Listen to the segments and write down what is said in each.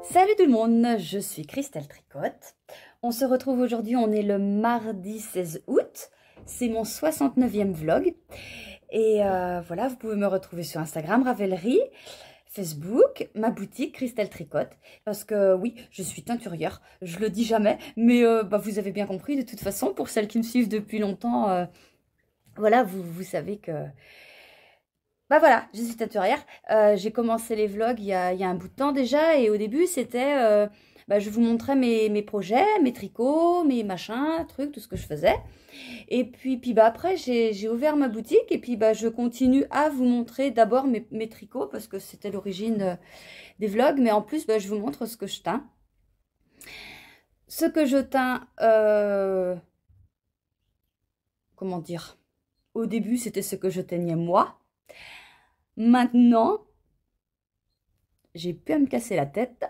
Salut tout le monde, je suis Christelle Tricotte. On se retrouve aujourd'hui, on est le mardi 16 août. C'est mon 69e vlog. Et voilà, vous pouvez me retrouver sur Instagram, Ravelry, Facebook, ma boutique Christelle Tricotte. Parce que oui, je suis teinturière, je le dis jamais. Mais vous avez bien compris de toute façon, pour celles qui me suivent depuis longtemps, voilà, vous savez que... Bah voilà, je suis teinturière. J'ai commencé les vlogs il y a un bout de temps déjà. Et au début, c'était... je vous montrais mes projets, mes tricots, mes machins, trucs, tout ce que je faisais. Et puis après, j'ai ouvert ma boutique. Et puis je continue à vous montrer d'abord mes tricots. Parce que c'était l'origine des vlogs. Mais en plus, je vous montre ce que je teins. Ce que je teins... comment dire? Au début, c'était ce que je teignais moi. Maintenant, j'ai plus à me casser la tête.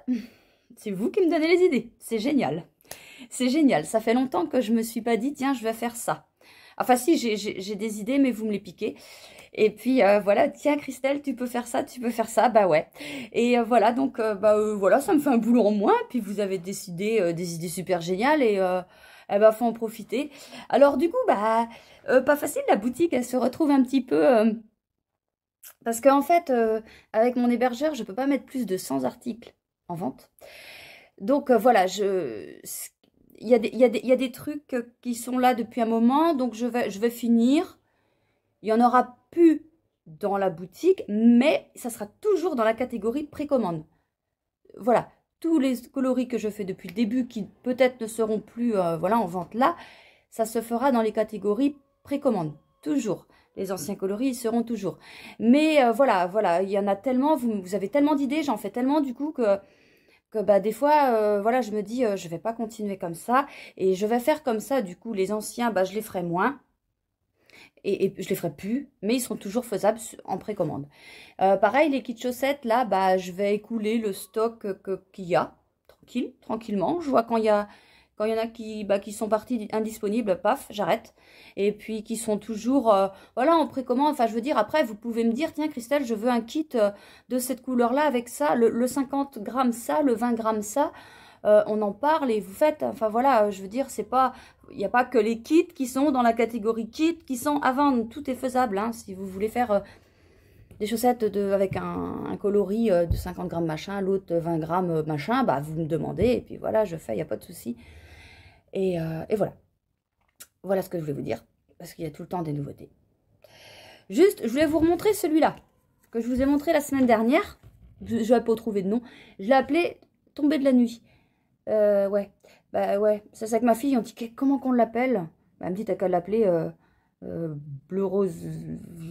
C'est vous qui me donnez les idées. C'est génial. C'est génial. Ça fait longtemps que je me suis pas dit, tiens, je vais faire ça. Enfin, si, j'ai des idées, mais vous me les piquez. Et puis, voilà, tiens, Christelle, tu peux faire ça, tu peux faire ça. Bah ouais. Et voilà, donc, voilà, ça me fait un boulot en moins. Puis, vous avez décidé des idées super géniales et faut en profiter. Alors, du coup, pas facile, la boutique, elle se retrouve un petit peu... parce qu'en fait, avec mon hébergeur, je ne peux pas mettre plus de 100 articles en vente. Donc voilà, il y a des trucs qui sont là depuis un moment, donc je vais finir. Il n'y en aura plus dans la boutique, mais ça sera toujours dans la catégorie précommande. Voilà, tous les coloris que je fais depuis le début, qui peut-être ne seront plus voilà, en vente là, ça se fera dans les catégories précommande, toujours. Les anciens coloris, ils seront toujours. Mais voilà, il y en a tellement, vous avez tellement d'idées, j'en fais tellement du coup que des fois, voilà, je me dis, je vais pas continuer comme ça. Et je vais faire comme ça, du coup, les anciens, je les ferai moins. Et je les ferai plus, mais ils seront toujours faisables en précommande. Pareil, les kits chaussettes, là, je vais écouler le stock qu'il y a, tranquillement. Je vois quand il y en a qui sont partis indisponibles, paf, j'arrête. Et puis qui sont toujours voilà, en précommande. Enfin, je veux dire, après, vous pouvez me dire, tiens, Christelle, je veux un kit de cette couleur-là avec ça, le 50 grammes ça, le 20 grammes ça. On en parle et vous faites, enfin voilà, je veux dire, c'est pas, il n'y a pas que les kits qui sont dans la catégorie kit, qui sont à vendre, tout est faisable, hein, si vous voulez faire des chaussettes avec un coloris de 50 grammes machin, l'autre 20 grammes machin, vous me demandez, et puis voilà, je fais, il n'y a pas de souci. Et voilà. Voilà ce que je voulais vous dire, parce qu'il y a tout le temps des nouveautés. Juste, je voulais vous remontrer celui-là, que je vous ai montré la semaine dernière. Je n'avais pas trouvé de nom. Je l'ai appelé « Tombée de la nuit ». Ouais. Ouais. C'est ça que ma fille, on dit comment qu'on l'appelle. Elle me dit, t'as qu'à l'appeler bleu rose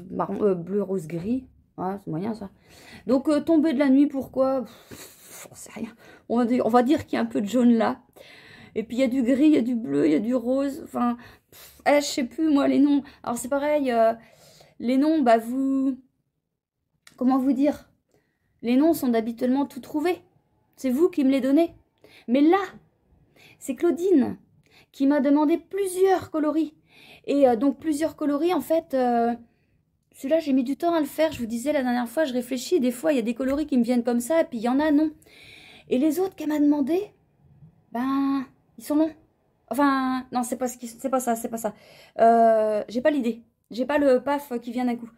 marron, bleu rose gris. Ouais, c'est moyen ça. Donc, Tombée de la nuit, pourquoi? J'en sais rien. On va dire qu'il y a un peu de jaune là. Et puis il y a du gris, il y a du bleu, il y a du rose. Enfin, je sais plus moi les noms. Alors c'est pareil, les noms, comment vous dire? Les noms sont habituellement tout trouvés. C'est vous qui me les donnez. Mais là, c'est Claudine qui m'a demandé plusieurs coloris. Et donc plusieurs coloris, en fait, celui-là j'ai mis du temps à le faire. Je vous disais la dernière fois, je réfléchis. Des fois, il y a des coloris qui me viennent comme ça, et puis il y en a non. Et les autres qu'elle m'a demandé, ils sont longs. Enfin, non, c'est pas ça, c'est pas ça. J'ai pas l'idée. J'ai pas le paf qui vient d'un coup.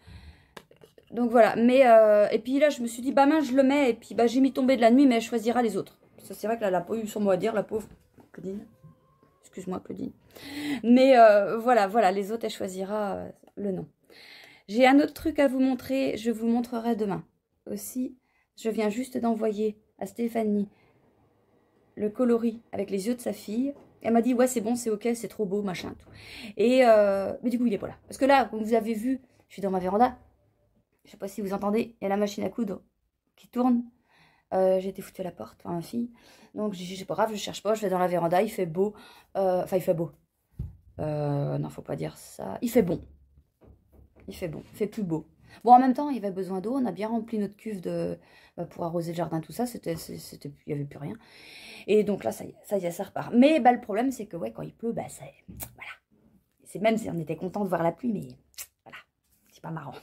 Donc voilà. Mais, et puis là, je me suis dit, mince, je le mets. Et puis, j'ai mis Tombée de la nuit, mais elle choisira les autres. C'est vrai que là, elle a pas eu son mot à dire, la pauvre Claudine. Excuse-moi, Claudine. Mais voilà, les autres, elle choisira le nom. J'ai un autre truc à vous montrer. Je vous montrerai demain. Aussi, je viens juste d'envoyer à Stéphanie le coloris avec les yeux de sa fille. Elle m'a dit, ouais, c'est bon, c'est ok, c'est trop beau, machin, tout. Et, mais du coup, il est pas là. Parce que là, comme vous avez vu, je suis dans ma véranda. Je sais pas si vous entendez, il y a la machine à coudre qui tourne. J'ai été foutue à la porte par ma fille. Donc, j'ai dit, c'est pas grave, je cherche pas, je vais dans la véranda, il fait beau. Enfin, il fait beau. Non, faut pas dire ça. Il fait bon. Il fait bon, il fait plus beau. Bon, en même temps, il y avait besoin d'eau. On a bien rempli notre cuve pour arroser le jardin, tout ça. Il n'y avait plus rien. Et donc là, ça y est, ça repart. Mais le problème, c'est que ouais, quand il pleut, voilà. C'est même si on était content de voir la pluie, mais voilà, c'est pas marrant.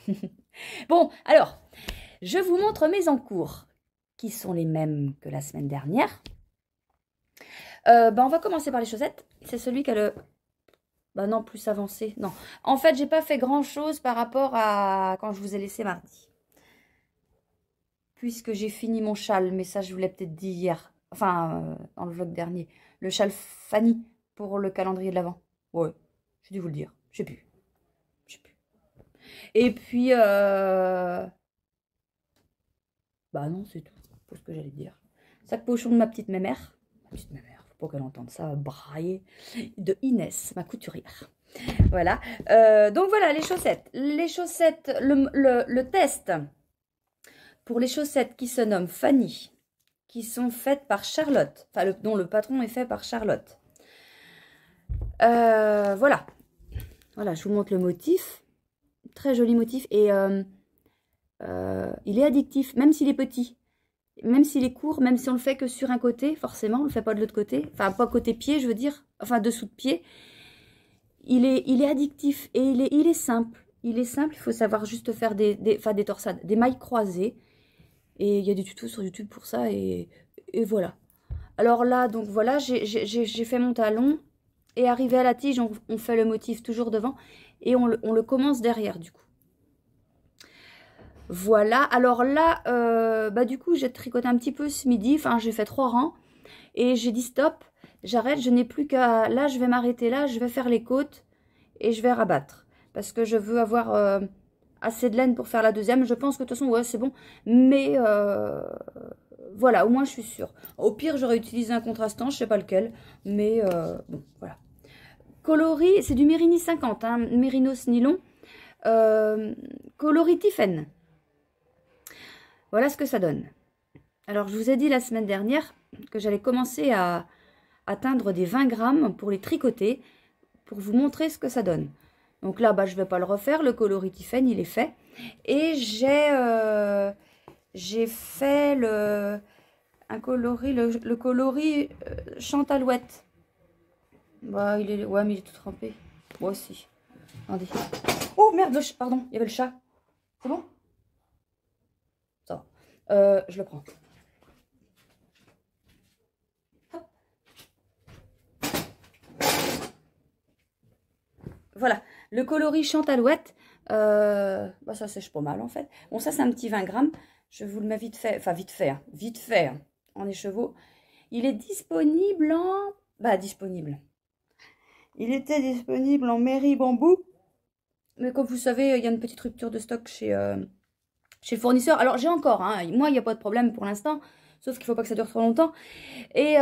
Bon, alors, je vous montre mes encours qui sont les mêmes que la semaine dernière. On va commencer par les chaussettes. C'est celui qui a le... Bah non, plus avancé. Non. En fait, j'ai pas fait grand-chose par rapport à quand je vous ai laissé mardi. Puisque j'ai fini mon châle, mais ça, je vous l'ai peut-être dit hier. Enfin, dans le vlog dernier. Le châle Fanny pour le calendrier de l'Avent. Ouais, j'ai dû vous le dire. Je sais plus. Et puis, bah non, c'est tout. C'est ce que j'allais dire. Sac pochon de ma petite mémère. Ma petite mémère, faut pas qu'elle entende ça brailler. De Inès, ma couturière. Voilà. Donc voilà, les chaussettes. Les chaussettes, le test pour les chaussettes qui se nomment Fanny, qui sont faites par Charlotte, enfin dont le patron est fait par Charlotte. Voilà. Voilà, je vous montre le motif. Très joli motif. Et il est addictif, même s'il est petit. Même s'il est court, même si on le fait que sur un côté, forcément, on ne le fait pas de l'autre côté. Enfin, pas côté pied, je veux dire. Enfin, dessous de pied. Il est addictif et il est simple. Il est simple, il faut savoir juste faire des torsades, des mailles croisées. Et il y a des tutos sur YouTube pour ça. Et voilà. Alors là, donc voilà, j'ai fait mon talon. Et arrivé à la tige, on fait le motif toujours devant. Et on le commence derrière, du coup. Voilà. Alors là, du coup, j'ai tricoté un petit peu ce midi. Enfin, j'ai fait 3 rangs. Et j'ai dit stop. J'arrête, je n'ai plus qu'à... Là, je vais m'arrêter là. Je vais faire les côtes. Et je vais rabattre. Parce que je veux avoir assez de laine pour faire la deuxième. Je pense que de toute façon, ouais, c'est bon. Mais voilà, au moins, je suis sûre. Au pire, j'aurais utilisé un contrastant. Je ne sais pas lequel. Mais bon, voilà. Coloris, c'est du Mérini 50, hein, Mérinos nylon. Coloris Tiffen. Voilà ce que ça donne. Alors, je vous ai dit la semaine dernière que j'allais commencer à atteindre des 20 grammes pour les tricoter, pour vous montrer ce que ça donne. Donc là, je ne vais pas le refaire. Le coloris Tiffen, il est fait. Et j'ai fait un coloris, le coloris Chantalouette. Bah, ouais, mais il est tout trempé. Moi aussi. Attendez. Oh merde, pardon, il y avait le chat. C'est bon? Ça va. Je le prends. Hop. Voilà, le coloris Chantalouette. Ça sèche pas mal en fait. Bon, ça c'est un petit 20 grammes. Je vous le mets vite fait. Enfin, vite fait. Vite fait. Hein, en écheveau. Il est disponible en... disponible. Il était disponible en mairie bambou. Mais comme vous savez, il y a une petite rupture de stock chez le fournisseur. Alors, j'ai encore, hein, moi, il n'y a pas de problème pour l'instant. Sauf qu'il ne faut pas que ça dure trop longtemps. Et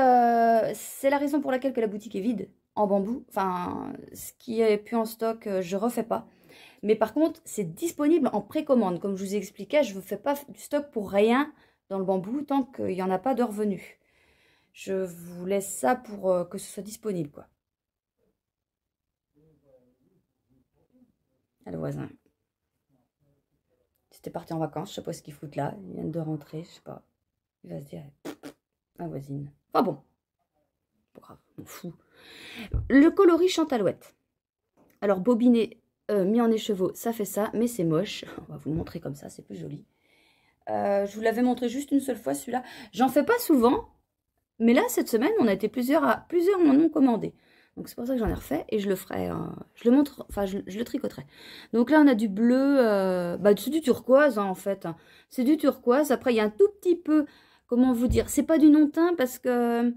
c'est la raison pour laquelle que la boutique est vide, en bambou. Enfin, ce qui est plus en stock, je ne refais pas. Mais par contre, c'est disponible en précommande. Comme je vous ai expliqué, je ne fais pas du stock pour rien dans le bambou tant qu'il n'y en a pas de revenu. Je vous laisse ça pour que ce soit disponible, quoi. Le voisin. C'était parti en vacances, je sais pas ce qu'il fout là. Il vient de rentrer, je sais pas. Il va se dire, ma voisine. Ah bon, pas grave, on fout. Le coloris Chantalouette. Alors bobiné, mis en écheveau, ça fait ça, mais c'est moche. On va vous le montrer comme ça, c'est plus joli. Je vous l'avais montré juste une seule fois celui-là. J'en fais pas souvent, mais là cette semaine, on a été plusieurs m'en ont commandé. Donc c'est pour ça que j'en ai refait et je le ferai, je le montre, enfin je le tricoterai. Donc là on a du bleu, c'est du turquoise hein, en fait. C'est du turquoise, après il y a un tout petit peu, comment vous dire, c'est pas du non-teint parce que,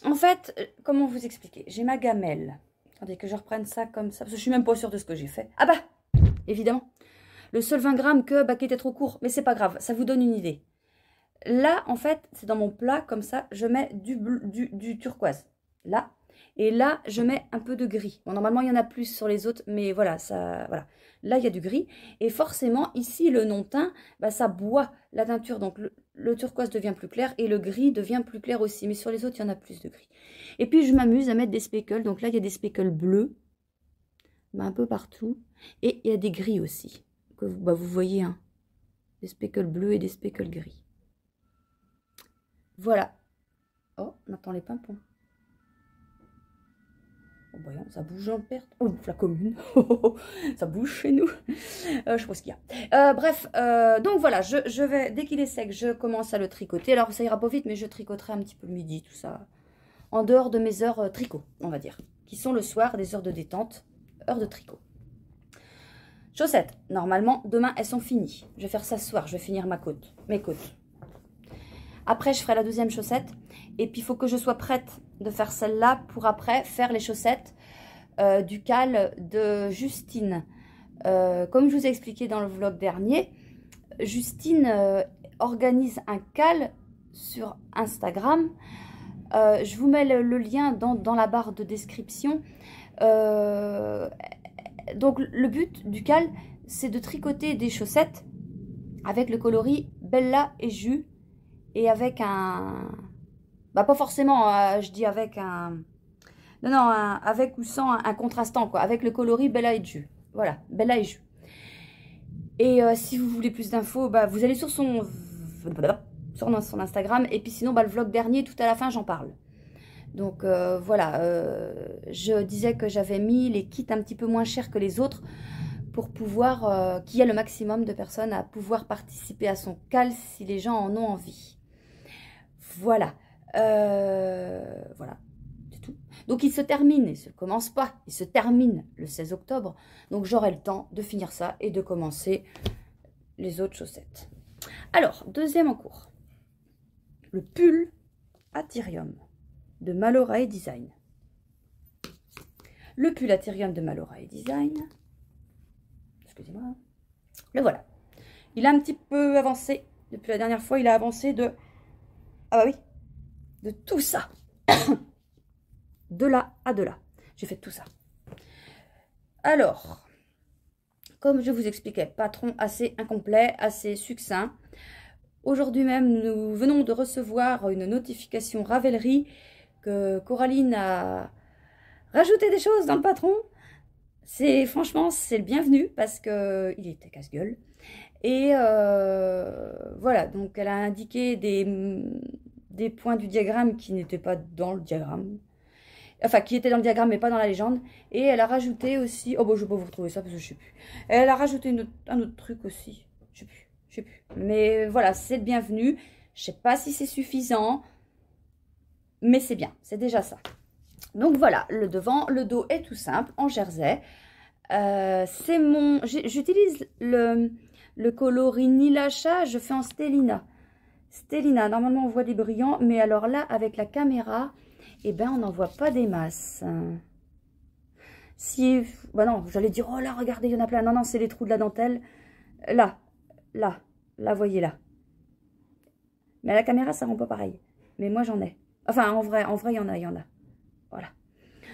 en fait, comment vous expliquer, j'ai ma gamelle. Attendez que je reprenne ça comme ça, parce que je suis même pas sûre de ce que j'ai fait. Ah évidemment, le seul 20 grammes qui était trop court, mais c'est pas grave, ça vous donne une idée. Là en fait, c'est dans mon plat comme ça, je mets du turquoise, là. Et là, je mets un peu de gris. Bon, normalement, il y en a plus sur les autres, mais voilà, ça, voilà. Là, il y a du gris. Et forcément, ici, le non-teint, ça boit la teinture. Donc, le turquoise devient plus clair et le gris devient plus clair aussi. Mais sur les autres, il y en a plus de gris. Et puis, je m'amuse à mettre des speckles. Donc là, il y a des speckles bleus, un peu partout. Et il y a des gris aussi. Que vous voyez, hein, des speckles bleus et des speckles gris. Voilà. Oh, on entend les pimpons. Oh, voyons, ça bouge en perte. Oh, la commune. Ça bouge chez nous. Je sais pas ce qu'il y a. Bref, donc voilà, je vais, dès qu'il est sec, je commence à le tricoter. Alors, ça ira pas vite, mais je tricoterai un petit peu le midi, tout ça. En dehors de mes heures tricot, on va dire. Qui sont le soir, des heures de détente, heures de tricot. Chaussettes. Normalement, demain, elles sont finies. Je vais faire ça ce soir. Je vais finir mes côtes. Après, je ferai la deuxième chaussette. Et puis, il faut que je sois prête de faire celle-là pour après faire les chaussettes du cal de Justine. Comme je vous ai expliqué dans le vlog dernier, Justine organise un cal sur Instagram. Je vous mets le lien dans la barre de description. Donc, le but du cal, c'est de tricoter des chaussettes avec le coloris Bella et Jus. Et avec un... Bah, pas forcément, je dis avec un... Non, non, avec ou sans un contrastant, quoi. Avec le coloris Bella et Jus. Voilà, Bella et Jus. Et si vous voulez plus d'infos, bah, vous allez sur son Instagram. Et puis sinon, bah, le vlog dernier, tout à la fin, j'en parle. Donc voilà, je disais que j'avais mis les kits un petit peu moins chers que les autres pour pouvoir, qu'il y ait le maximum de personnes à pouvoir participer à son cal si les gens en ont envie. Voilà, voilà, c'est tout. Donc il se termine, il ne commence pas, il se termine le 16 octobre. Donc j'aurai le temps de finir ça et de commencer les autres chaussettes. Alors, deuxième en cours, le pull à Tyrium de Malorae Design. Le pull à Tyrium de Malorae Design, excusez-moi, le voilà. Il a un petit peu avancé, depuis la dernière fois, il a avancé de... Ah bah oui, de tout ça. De là à de là. J'ai fait tout ça. Alors, comme je vous expliquais, patron assez incomplet, assez succinct. Aujourd'hui même, nous venons de recevoir une notification Ravelry que Coraline a rajouté des choses dans le patron. Franchement, c'est le bienvenu parce que il était casse-gueule. Et voilà, donc elle a indiqué des points du diagramme qui n'étaient pas dans le diagramme. Enfin, qui étaient dans le diagramme mais pas dans la légende. Et elle a rajouté aussi... Oh bon, je ne vais pas vous retrouver ça parce que je ne sais plus. Elle a rajouté un autre truc aussi. Je ne sais plus. Mais voilà, c'est le bienvenu. Je ne sais pas si c'est suffisant. Mais c'est bien, c'est déjà ça. Donc voilà, le devant, le dos est tout simple, en jersey. C'est mon... J'utilise le coloris Nilacha, je fais en Stellina. Stellina, normalement on voit des brillants, mais alors là, avec la caméra, eh ben on n'en voit pas des masses. Si... Bah non, j'allais dire, oh là, regardez, il y en a plein. Non, non, c'est les trous de la dentelle. Là, voyez là. Mais à la caméra, ça rend pas pareil. Mais moi, j'en ai. Enfin, en vrai, il y en a. Voilà.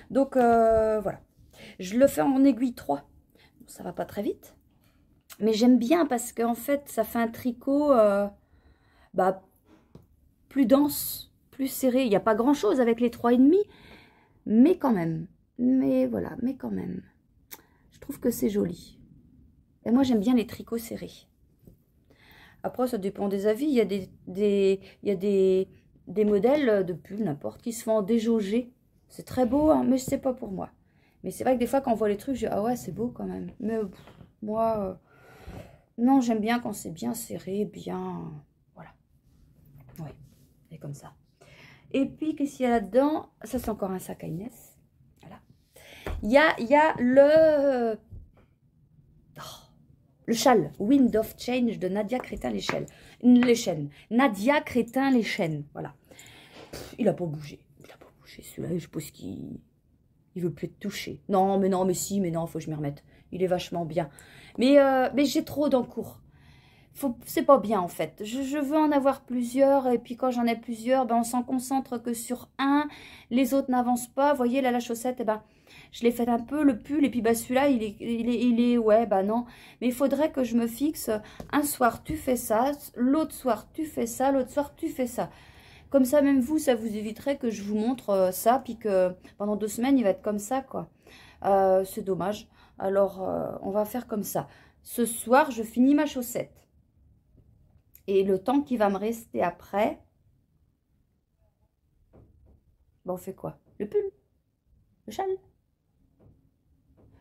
Donc, voilà. Je le fais en aiguille 3. Ça va pas très vite. Mais j'aime bien parce qu'en fait, ça fait un tricot bah, plus dense, plus serré. Il n'y a pas grand-chose avec les 3,5. Mais quand même. Mais voilà, mais quand même. Je trouve que c'est joli. Et moi, j'aime bien les tricots serrés. Après, ça dépend des avis. Il y a des modèles de pull, n'importe, qui se font en déjaugé. C'est très beau, hein, mais c'est pas pour moi. Mais c'est vrai que des fois, quand on voit les trucs, je dis, ah ouais, c'est beau quand même. Mais moi, non, j'aime bien quand c'est bien serré, bien... Voilà. Oui, c'est comme ça. Et puis, qu'est-ce qu'il y a là-dedans? Ça, c'est encore un sac à Inès. Voilà. Il y a le... Le châle, Wind of Change de Nadia Crétin-Léchenne. Nadia Crétin-Léchenne, voilà. Il n'a pas bougé. Il n'a pas bougé, celui-là. Je pense qu'il veut plus être touché. Non, mais si, mais non, faut que je m'y remette. Il est vachement bien. Mais j'ai trop d'encours. C'est pas bien, en fait. Je veux en avoir plusieurs. Et puis, quand j'en ai plusieurs, ben, on s'en concentre que sur un. Les autres n'avancent pas. Vous voyez, là, la chaussette, eh ben... Je l'ai fait un peu, le pull, et puis bah, celui-là, il est, ouais, bah non. Mais il faudrait que je me fixe, un soir, tu fais ça, l'autre soir, tu fais ça, l'autre soir, tu fais ça. Comme ça, même vous, ça vous éviterait que je vous montre ça, puis que pendant 2 semaines, il va être comme ça, quoi. C'est dommage. Alors, on va faire comme ça. Ce soir, je finis ma chaussette. Et le temps qui va me rester après, bon, on fait quoi? Le pull? Le châle?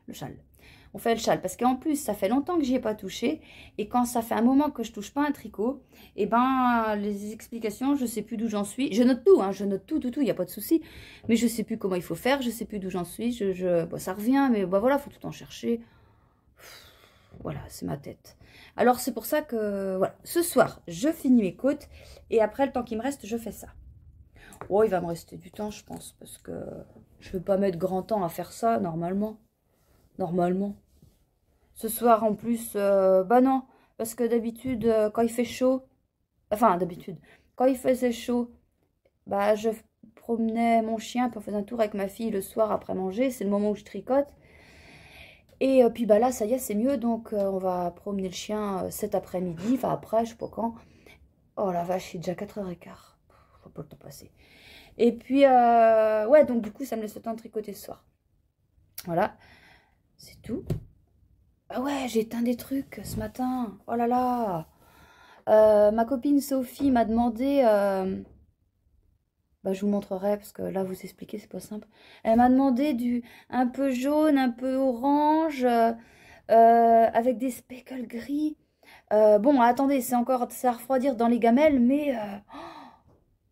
le châle. On fait le châle parce qu'en plus, ça fait longtemps que j'y ai pas touché. Et quand ça fait un moment que je touche pas un tricot, et ben les explications, je sais plus d'où j'en suis. Je note tout, hein, je note tout, il n'y a pas de souci. Mais je sais plus comment il faut faire, je sais plus d'où j'en suis. Bon, ça revient, mais bon, voilà, faut tout en chercher. Voilà, c'est ma tête. Alors c'est pour ça que, voilà, ce soir, je finis mes côtes. Et après, le temps qui me reste, je fais ça. Oh, il va me rester du temps, je pense, parce que je ne vais pas mettre grand temps à faire ça, normalement. Normalement. Ce soir, en plus, bah non, parce que d'habitude, quand il fait chaud, enfin, d'habitude, quand il faisait chaud, bah, je promenais mon chien, puis on faisait un tour avec ma fille le soir après manger, c'est le moment où je tricote. Et puis, bah là, ça y est, c'est mieux, donc on va promener le chien cet après-midi, enfin après, je sais pas quand. Oh la vache, c'est déjà 4h15. Faut pas le temps passer. Et puis, ouais, donc du coup, ça me laisse le temps de tricoter ce soir. Voilà, c'est tout. Ah ouais, j'ai éteint des trucs ce matin. Oh là là. Ma copine Sophie m'a demandé... bah, je vous montrerai parce que là, vous expliquer, c'est pas simple. Elle m'a demandé un peu jaune, un peu orange, avec des speckles gris. Bon, attendez, c'est encore ça à refroidir dans les gamelles, mais...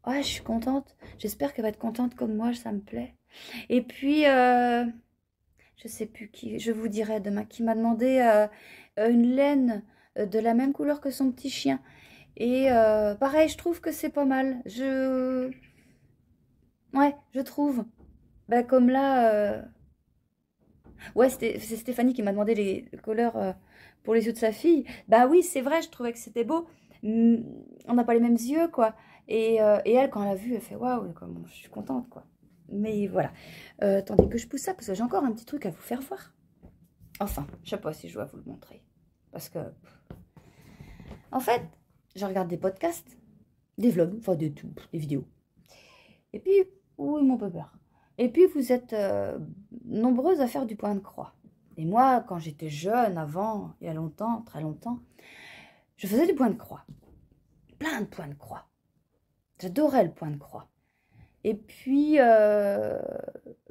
ouais, je suis contente. J'espère qu'elle va être contente comme moi, ça me plaît. Et puis... je sais plus qui, je vous dirai demain, qui m'a demandé une laine de la même couleur que son petit chien. Et pareil, je trouve que c'est pas mal. Ouais, je trouve. Bah, comme là... Ouais, c'est Stéphanie qui m'a demandé les couleurs pour les yeux de sa fille. Bah oui, c'est vrai, je trouvais que c'était beau. On n'a pas les mêmes yeux, quoi. Et elle, quand elle a vu, elle fait waouh, je suis contente, quoi. Mais voilà. Attendez que je pousse ça parce que j'ai encore un petit truc à vous faire voir. Enfin, je sais pas si je dois vous le montrer. Parce que, en fait, je regarde des podcasts, des vlogs, enfin des vidéos. Et puis, oui, mon peur. Et puis, vous êtes nombreuses à faire du point de croix. Et moi, quand j'étais jeune, avant, il y a longtemps, très longtemps, je faisais du point de croix. Plein de points de croix. J'adorais le point de croix. Et puis,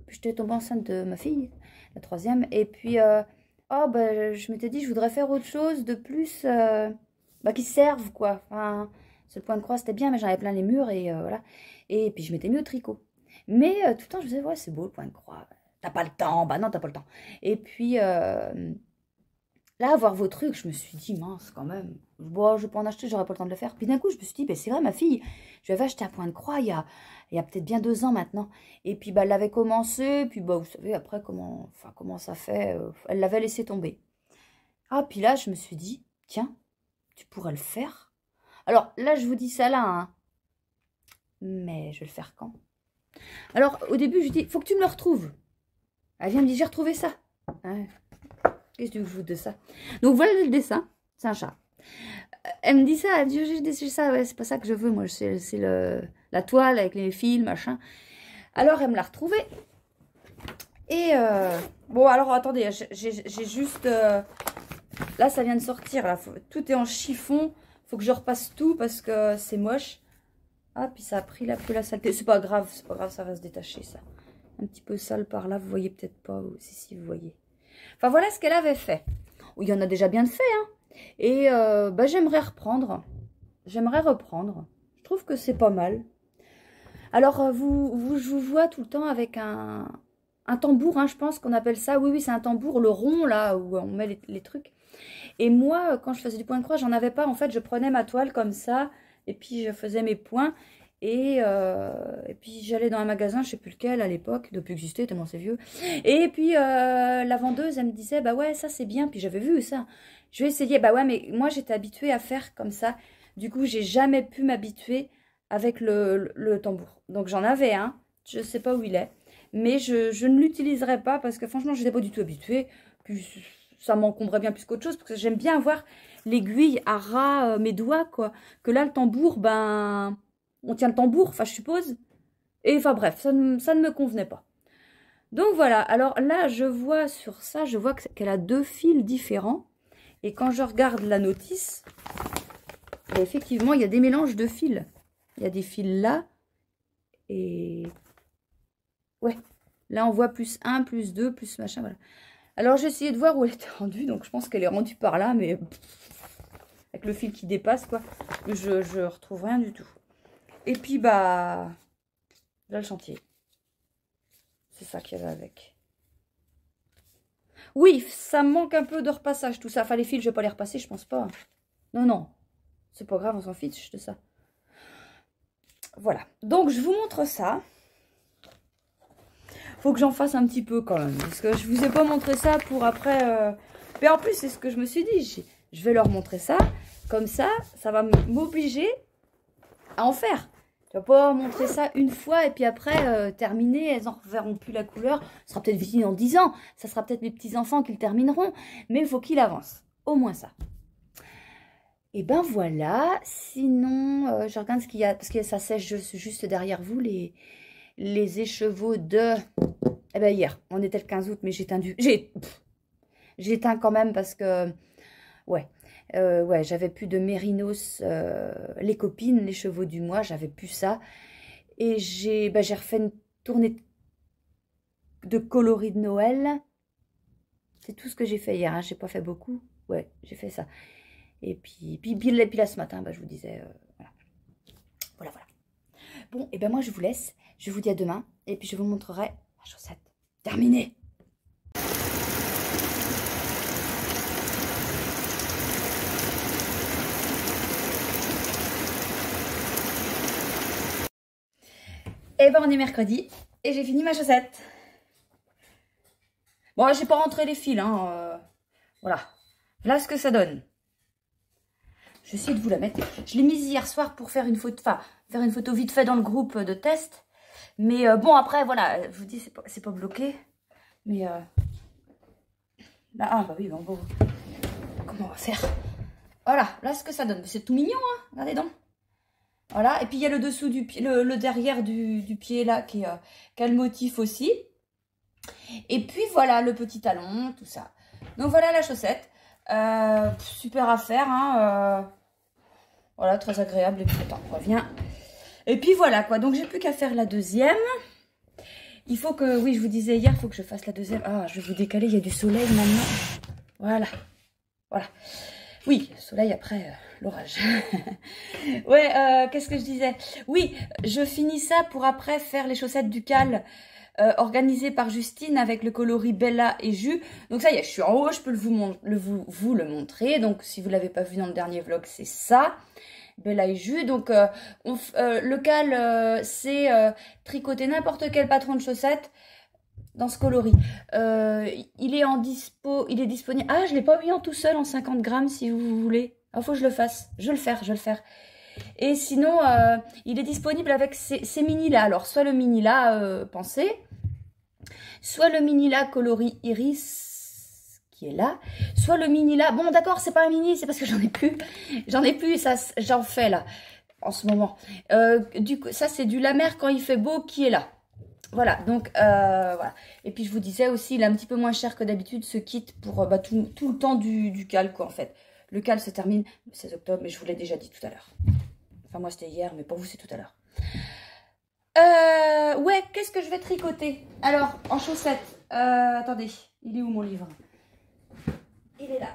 j'étais tombée enceinte de ma fille, la 3e. Et puis, oh, bah, je m'étais dit, je voudrais faire autre chose de plus bah, qui serve, quoi. Enfin, ce point de croix, c'était bien, mais j'en avais plein les murs. Et voilà. Et puis, je m'étais mis au tricot. Mais tout le temps, je me disais, ouais, c'est beau le point de croix. T'as pas le temps. Bah non, t'as pas le temps. Et puis, là, voir vos trucs, je me suis dit, mince, quand même. Bon, je peux en acheter, j'aurais pas le temps de le faire. Puis d'un coup, je me suis dit, bah, c'est vrai, ma fille, je lui avais acheté un point de croix il y a peut-être bien 2 ans maintenant. Et puis, bah, elle l'avait commencé. Puis, bah, vous savez, après, comment ça fait. Elle l'avait laissé tomber. Ah, puis là, je me suis dit, tiens, tu pourrais le faire. Alors, là, je vous dis ça là, hein. Mais je vais le faire quand? Alors, au début, je lui dis, faut que tu me le retrouves. Elle vient me dire, j'ai retrouvé ça. Ouais. Qu'est-ce que tu veux de ça? Donc, voilà le dessin. C'est un chat. Elle me dit ça, elle dit, j'ai dessiné ça, ouais, c'est pas ça que je veux, moi, c'est la toile avec les fils, machin. Alors, elle me l'a retrouvé. Et, bon, alors, attendez, j'ai juste, là, ça vient de sortir, là, tout est en chiffon, faut que je repasse tout, parce que c'est moche. Ah, puis ça a pris un peu la saleté, c'est pas grave, ça va se détacher, ça. Un petit peu sale par là, vous voyez peut-être pas, si, vous voyez. Enfin, voilà ce qu'elle avait fait. Il y en a déjà bien de fait, hein. Et bah, j'aimerais reprendre. J'aimerais reprendre. Je trouve que c'est pas mal. Alors, je vous vois tout le temps avec un tambour, hein, je pense qu'on appelle ça. Oui, oui, c'est un tambour, le rond, là, où on met les trucs. Et moi, quand je faisais du point de croix, j'en avais pas. En fait, je prenais ma toile comme ça, et puis je faisais mes points. Et puis j'allais dans un magasin, je sais plus lequel à l'époque, depuis que existait, tellement c'est vieux. Et puis la vendeuse, elle me disait, bah ouais, ça c'est bien. Puis j'avais vu ça. Je vais essayer, bah ouais, mais moi j'étais habituée à faire comme ça. Du coup, j'ai jamais pu m'habituer avec le tambour. Donc j'en avais un, je sais pas où il est. Mais je ne l'utiliserai pas parce que franchement, je n'étais pas du tout habituée. Puis ça m'encombrait bien plus qu'autre chose parce que j'aime bien avoir l'aiguille à ras mes doigts, quoi. Que là, le tambour, ben... on tient le tambour, enfin je suppose. Et enfin bref, ça ne me convenait pas. Donc voilà, alors là je vois sur ça, je vois qu'elle a 2 fils différents. Et quand je regarde la notice, effectivement il y a des mélanges de fils. Il y a des fils là. Et ouais, là on voit +1, +2, plus machin, voilà. Alors j'ai essayé de voir où elle était rendue, donc je pense qu'elle est rendue par là, mais avec le fil qui dépasse, quoi, je retrouve rien du tout. Et puis, bah, là, le chantier. C'est ça qu'il y avait avec. Oui, ça me manque un peu de repassage, tout ça. Enfin, les fils, je vais pas les repasser, je pense pas. Non, non, c'est pas grave, on s'en fiche de ça. Voilà, donc je vous montre ça. Faut que j'en fasse un petit peu quand même, parce que je vous ai pas montré ça pour après... Mais en plus, c'est ce que je me suis dit, je vais leur montrer ça. Comme ça va m'obliger à en faire. Tu vas pas montrer ça une fois et puis après, terminer, elles n'en reverront plus la couleur. Ce sera peut-être fini dans 10 ans. Ça sera peut-être mes petits-enfants qui le termineront. Mais il faut qu'il avance. Au moins ça. Et ben voilà. Sinon, je regarde ce qu'il y a. Parce que ça sèche juste derrière vous, les écheveaux de... Eh ben hier, on était le 15 août, mais j'ai éteint quand même parce que... Ouais. Ouais, j'avais plus de mérinos, les copines, les chevaux du mois, j'avais plus ça. Et j'ai refait une tournée de coloris de Noël. C'est tout ce que j'ai fait hier, hein. J'ai pas fait beaucoup. Ouais, j'ai fait ça. Et puis là ce matin, je vous disais, voilà. Bon, et ben moi je vous laisse. Je vous dis à demain. Et puis je vous montrerai la chaussette. Terminée. Et ben on est mercredi et j'ai fini ma chaussette. Bon, j'ai pas rentré les fils, hein. Voilà. Voilà ce que ça donne. Je vais essayer de vous la mettre. Je l'ai mise hier soir pour faire une photo, faire une photo vite fait dans le groupe de test. Mais bon, après, voilà, je vous dis, c'est pas bloqué. Mais là, bah oui, bon, comment on va faire? Voilà, là ce que ça donne. C'est tout mignon, hein. Regardez donc. Voilà, et puis il y a le dessous du pied, le derrière du pied là qui a le motif aussi. Et puis voilà le petit talon, tout ça. Donc voilà la chaussette. Super à faire, hein. Voilà, très agréable. Et puis attends, on revient. Et puis voilà quoi, donc j'ai plus qu'à faire la deuxième. Il faut que, oui je vous disais hier, il faut que je fasse la deuxième. Ah, je vais vous décaler, il y a du soleil maintenant. Voilà. Oui, le soleil après l'orage. Ouais, qu'est-ce que je disais? Oui, je finis ça pour après faire les chaussettes du Cal organisées par Justine avec le coloris Bella et Jus. Donc ça y est, je suis en haut, je peux vous le montrer. Donc si vous ne l'avez pas vu dans le dernier vlog, c'est ça. Bella et Jus. Donc le Cal, c'est tricoter n'importe quel patron de chaussettes dans ce coloris. Il est disponible. Ah, je ne l'ai pas mis en tout seul en 50 grammes si vous voulez. Il faut que je le fasse. Je vais le faire. Et sinon, il est disponible avec ces mini-là. Alors, soit le mini-là pensé, soit le mini-là coloris iris qui est là, soit le mini-là. Bon, d'accord, c'est pas un mini, c'est parce que j'en ai plus. Ça, j'en fais là, en ce moment. Du coup, ça, c'est du La Mer quand il fait beau qui est là. Voilà, donc voilà. Et puis je vous disais aussi, il est un petit peu moins cher que d'habitude ce kit pour tout le temps du Cal, quoi, en fait. Le Cal se termine le 16 octobre, mais je vous l'ai déjà dit tout à l'heure. Enfin, moi c'était hier, mais pour vous c'est tout à l'heure. Ouais, qu'est-ce que je vais tricoter? Alors, en chaussettes. Attendez, il est où mon livre? Il est là.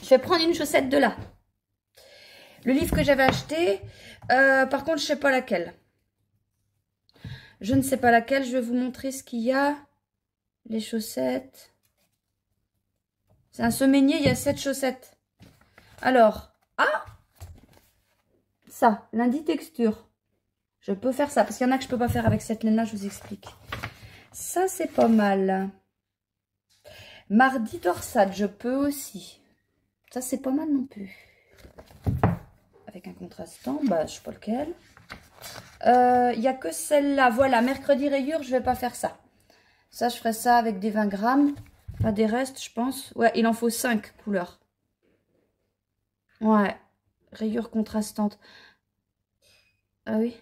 Je vais prendre une chaussette de là. Le livre que j'avais acheté, par contre, je ne sais pas laquelle. Je ne sais pas laquelle. Je vais vous montrer ce qu'il y a. Les chaussettes. C'est un semainier, il y a 7 chaussettes. Alors, ça, lundi texture. Je peux faire ça, parce qu'il y en a que je ne peux pas faire avec cette laine-là, je vous explique. Ça, c'est pas mal. Mardi torsade, je peux aussi. Ça, c'est pas mal non plus. Avec un contrastant, je sais pas lequel. Il n'y a que celle-là. Voilà, mercredi rayure, je vais pas faire ça. Ça, je ferai ça avec des 20 grammes. Pas des restes, je pense. Ouais, il en faut 5 couleurs. Ouais, rayure contrastante. Ah oui.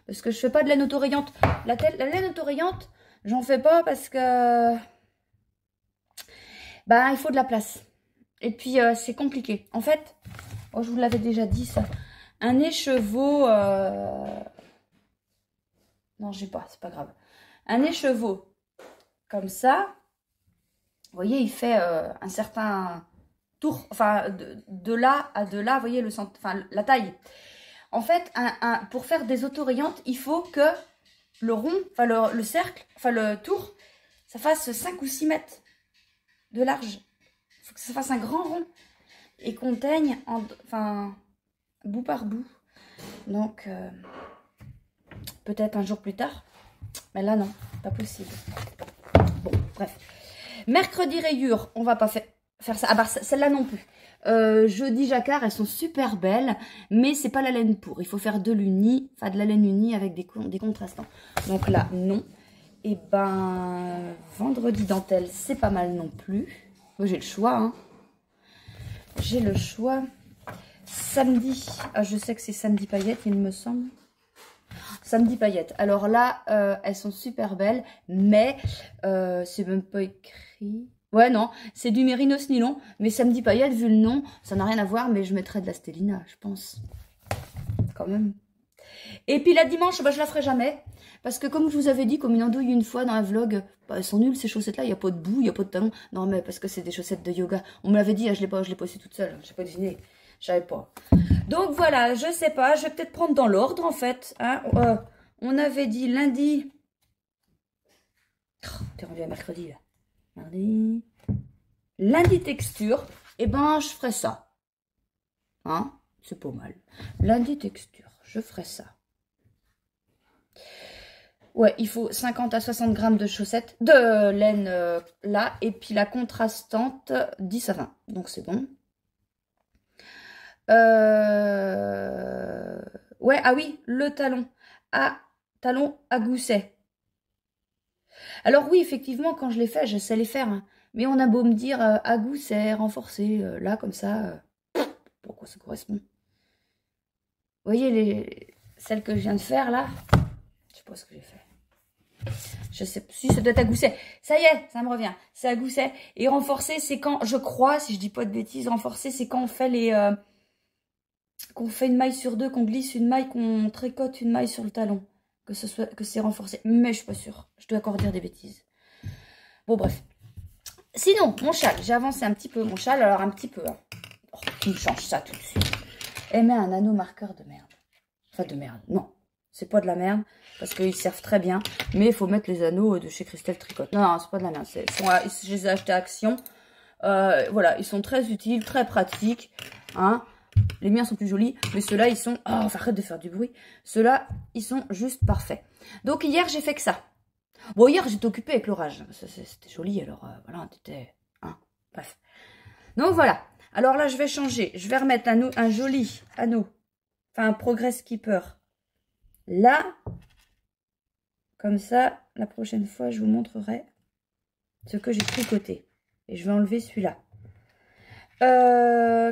Parce que je fais pas de laine autorayante. La laine autorayante, j'en fais pas parce que... il faut de la place. Et puis, c'est compliqué. En fait, je vous l'avais déjà dit ça. un écheveau... Non, j'ai pas, c'est pas grave. Un écheveau comme ça, vous voyez, il fait un certain tour, enfin, de là à de là, vous voyez, enfin, la taille. En fait, pour faire des autorayantes, il faut que le rond, enfin le cercle, enfin le tour, ça fasse 5 ou 6 mètres de large. Il faut que ça fasse un grand rond et qu'on teigne, enfin, bout par bout. Donc, peut-être un jour plus tard. Mais là, non, pas possible. Bon, bref. Mercredi rayures, on va pas faire ça. Ah bah, celle-là non plus. Jeudi jacquard, elles sont super belles, mais c'est pas la laine pour. Il faut faire de l'uni, enfin de la laine unie avec des contrastants. Donc là, non. Et ben, vendredi dentelle, c'est pas mal non plus. Moi, j'ai le choix, hein. J'ai le choix. Samedi, ah, je sais que c'est samedi paillettes, il me semble. Samedi paillettes. Alors là, elles sont super belles, mais c'est même pas écrit. Ouais, non, c'est du mérinos nylon, mais samedi paillettes, vu le nom, ça n'a rien à voir, mais je mettrais de la stélina, je pense. Quand même. Et puis la dimanche, bah, je la ferai jamais. Parce que comme je vous avais dit, comme une andouille une fois dans un vlog, bah, elles sont nulles ces chaussettes-là, il n'y a pas de bout, il n'y a pas de talons. Non, mais parce que c'est des chaussettes de yoga. On me l'avait dit, hein, je l'ai pas aussi toute seule. Je n'ai pas deviné. Je savais pas. Donc voilà, je sais pas, je vais peut-être prendre dans l'ordre en fait. Hein. On avait dit lundi. Oh, t'es rendu à mercredi là. Mardi. Lundi texture. Et ben je ferai ça. Hein, c'est pas mal. Lundi texture, je ferai ça. Ouais, il faut 50 à 60 grammes de chaussettes, de laine là. Et puis la contrastante, 10 à 20. Donc c'est bon. Ouais, ah oui, le talon. Talon à gousset. Alors oui, effectivement, quand je les fais, je sais les faire. Hein. Mais on a beau me dire à gousset, renforcé, là, comme ça. Pourquoi ça correspond? Vous voyez, celles que je viens de faire, là. Je sais pas ce que j'ai fait. Je sais si ça doit être à gousset. Ça y est, ça me revient. C'est à gousset. Et renforcé, c'est quand, je crois, si je dis pas de bêtises, renforcé, c'est quand on fait les... qu'on fait une maille sur deux, qu'on glisse une maille, qu'on tricote une maille sur le talon. Que c'est renforcé. Mais je suis pas sûre. Je dois encore dire des bêtises. Bon, bref. Sinon, mon châle. J'ai avancé un petit peu mon châle. Alors, un petit peu. Hein. Oh, qui me change ça tout de suite. Elle met un anneau marqueur de merde. Enfin, de merde. Non. C'est pas de la merde. Parce qu'ils servent très bien. Mais il faut mettre les anneaux de chez Christelle Tricotte. Non, non, c'est pas de la merde. Je les ai achetés à Action. Voilà. Ils sont très utiles, très pratiques. Hein. Les miens sont plus jolis, mais ceux-là, ils sont... Oh, arrête de faire du bruit. Ceux-là, ils sont juste parfaits. Donc, hier, j'ai fait que ça. Bon, hier, j'étais occupée avec l'orage. C'était joli, alors voilà, t'étais... Hein, bref. Donc, voilà. Alors là, je vais changer. Je vais remettre un joli anneau. Enfin, un Progress Keeper. Là. Comme ça, la prochaine fois, je vous montrerai ce que j'ai tricoté. Et je vais enlever celui-là.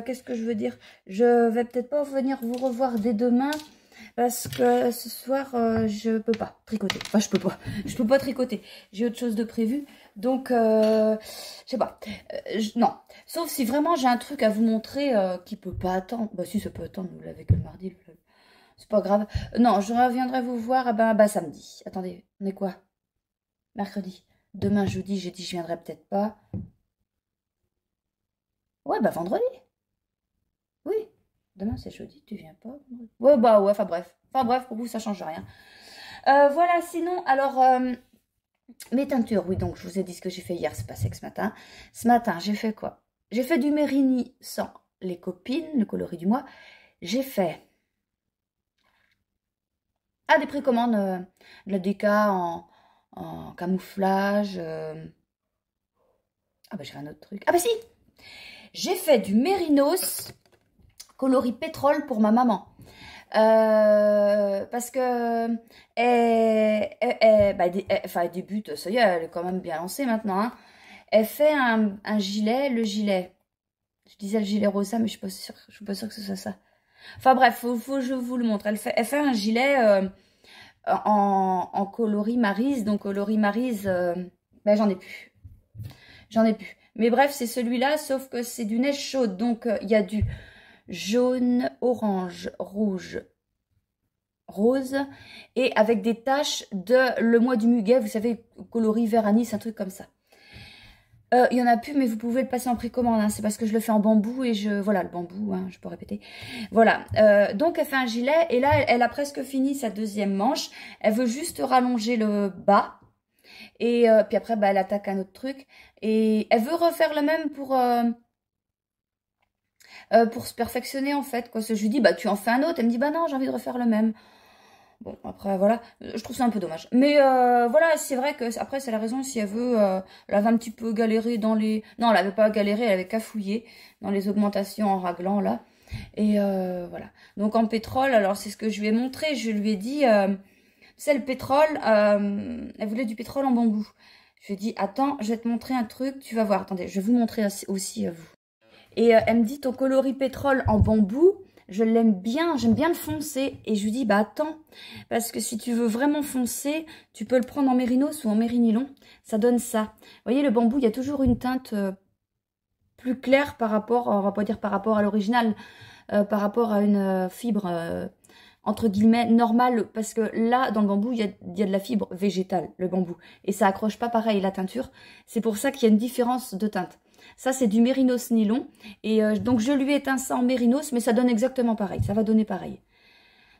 Qu'est-ce que je veux dire? Je vais peut-être pas venir vous revoir dès demain parce que ce soir je peux pas tricoter. Enfin, je peux pas tricoter. J'ai autre chose de prévu, donc je sais pas. Non, sauf si vraiment j'ai un truc à vous montrer qui peut pas attendre. Bah si, ça peut attendre. Vous l'avez que le mardi. C'est pas grave. Non, je reviendrai vous voir bah samedi. Attendez, on est quoi? Mercredi. Demain jeudi, j'ai dit je viendrai peut-être pas. Ouais, bah vendredi. Oui. Demain, c'est jeudi, tu viens pas? Ouais, bah ouais, enfin bref. Enfin bref, pour vous, ça change rien. Voilà, sinon, alors, mes teintures. Oui, donc, je vous ai dit ce que j'ai fait hier, c'est passé que ce matin. Ce matin, j'ai fait quoi? J'ai fait du Mérini sans les copines, le coloris du mois. J'ai fait... Ah, des précommandes, de la déca en camouflage. Ah bah, j'ai un autre truc. Ah bah si! J'ai fait du Mérinos coloris pétrole pour ma maman. Parce que elle débute, ça y est, elle est quand même bien lancée maintenant. Hein. Elle fait un gilet, le gilet. Je disais le gilet rosa, mais je suis pas sûre que ce soit ça. Enfin bref, faut que je vous le montre. Elle fait un gilet en coloris Maryse. Donc coloris Maryse, ben j'en ai plus. J'en ai plus. Mais bref, c'est celui-là, sauf que c'est du neige chaude. Donc, il y a du jaune, orange, rouge, rose et avec des taches de le mois du muguet, vous savez, coloris vert anis, un truc comme ça. Il y en a plus, mais vous pouvez le passer en précommande, hein. C'est parce que je le fais en bambou et voilà, le bambou, hein, je peux répéter. Voilà, donc elle fait un gilet et là, elle a presque fini sa deuxième manche. Elle veut juste rallonger le bas et puis après, bah, elle attaque un autre truc. Et elle veut refaire le même pour se perfectionner en fait, quoi. Je lui dis, bah tu en fais un autre. Elle me dit, bah non, j'ai envie de refaire le même. Bon, après, voilà, je trouve ça un peu dommage. Mais voilà, c'est vrai que, après, c'est la raison, si elle veut, elle avait un petit peu galéré dans les... Non, elle avait pas galéré, elle avait cafouillé dans les augmentations en raglant, là. Et voilà. Donc, en pétrole, alors, c'est ce que je lui ai montré. Je lui ai dit, c'est le pétrole, elle voulait du pétrole en bambou. Je lui ai dit, attends, je vais te montrer un truc, tu vas voir. Attendez, je vais vous montrer aussi, vous. Et elle me dit, ton coloris pétrole en bambou... Je l'aime bien, j'aime bien le foncé. Et je lui dis, bah attends, parce que si tu veux vraiment foncer, tu peux le prendre en mérinos ou en mérinylon. Ça donne ça. Vous voyez, le bambou, il y a toujours une teinte plus claire par rapport, on va pas dire par rapport à l'original, par rapport à une fibre, entre guillemets, normale. Parce que là, dans le bambou, il y a de la fibre végétale, le bambou. Et ça accroche pas pareil, la teinture. C'est pour ça qu'il y a une différence de teinte. Ça, c'est du mérinos nylon. Et donc, je lui ai teint ça en mérinos, mais ça donne exactement pareil. Ça va donner pareil.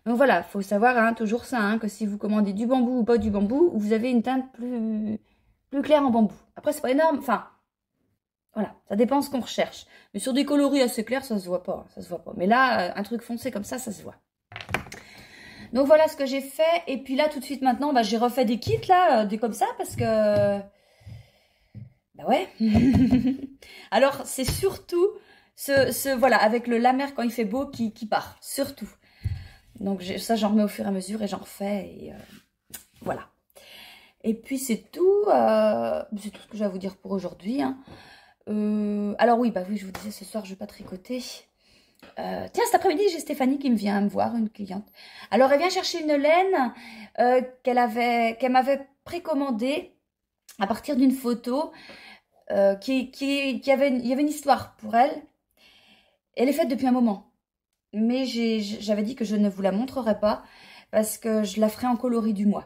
Donc, voilà, il faut savoir, hein, toujours ça, hein, que si vous commandez du bambou ou pas du bambou, vous avez une teinte plus claire en bambou. Après, c'est pas énorme. Enfin, voilà, ça dépend ce qu'on recherche. Mais sur des coloris assez clairs, ça se voit pas. Ça se voit pas. Mais là, un truc foncé comme ça se voit. Donc, voilà ce que j'ai fait. Et puis là, tout de suite, maintenant, bah, j'ai refait des kits, là, des comme ça, parce que... Bah ouais. Alors, c'est surtout voilà, avec le la mer quand il fait beau qui part, surtout. Donc, ça, j'en remets au fur et à mesure et j'en refais. Et voilà. Et puis, c'est tout. C'est tout ce que j'ai à vous dire pour aujourd'hui. Hein. Alors, oui, bah oui, je vous disais, ce soir, je vais pas tricoter. Tiens, cet après-midi, j'ai Stéphanie qui me vient me voir, une cliente. Alors, elle vient chercher une laine qu'elle m'avait précommandée à partir d'une photo. Il y avait une histoire pour elle. Elle est faite depuis un moment. Mais j'avais dit que je ne vous la montrerai pas parce que je la ferai en coloris du mois.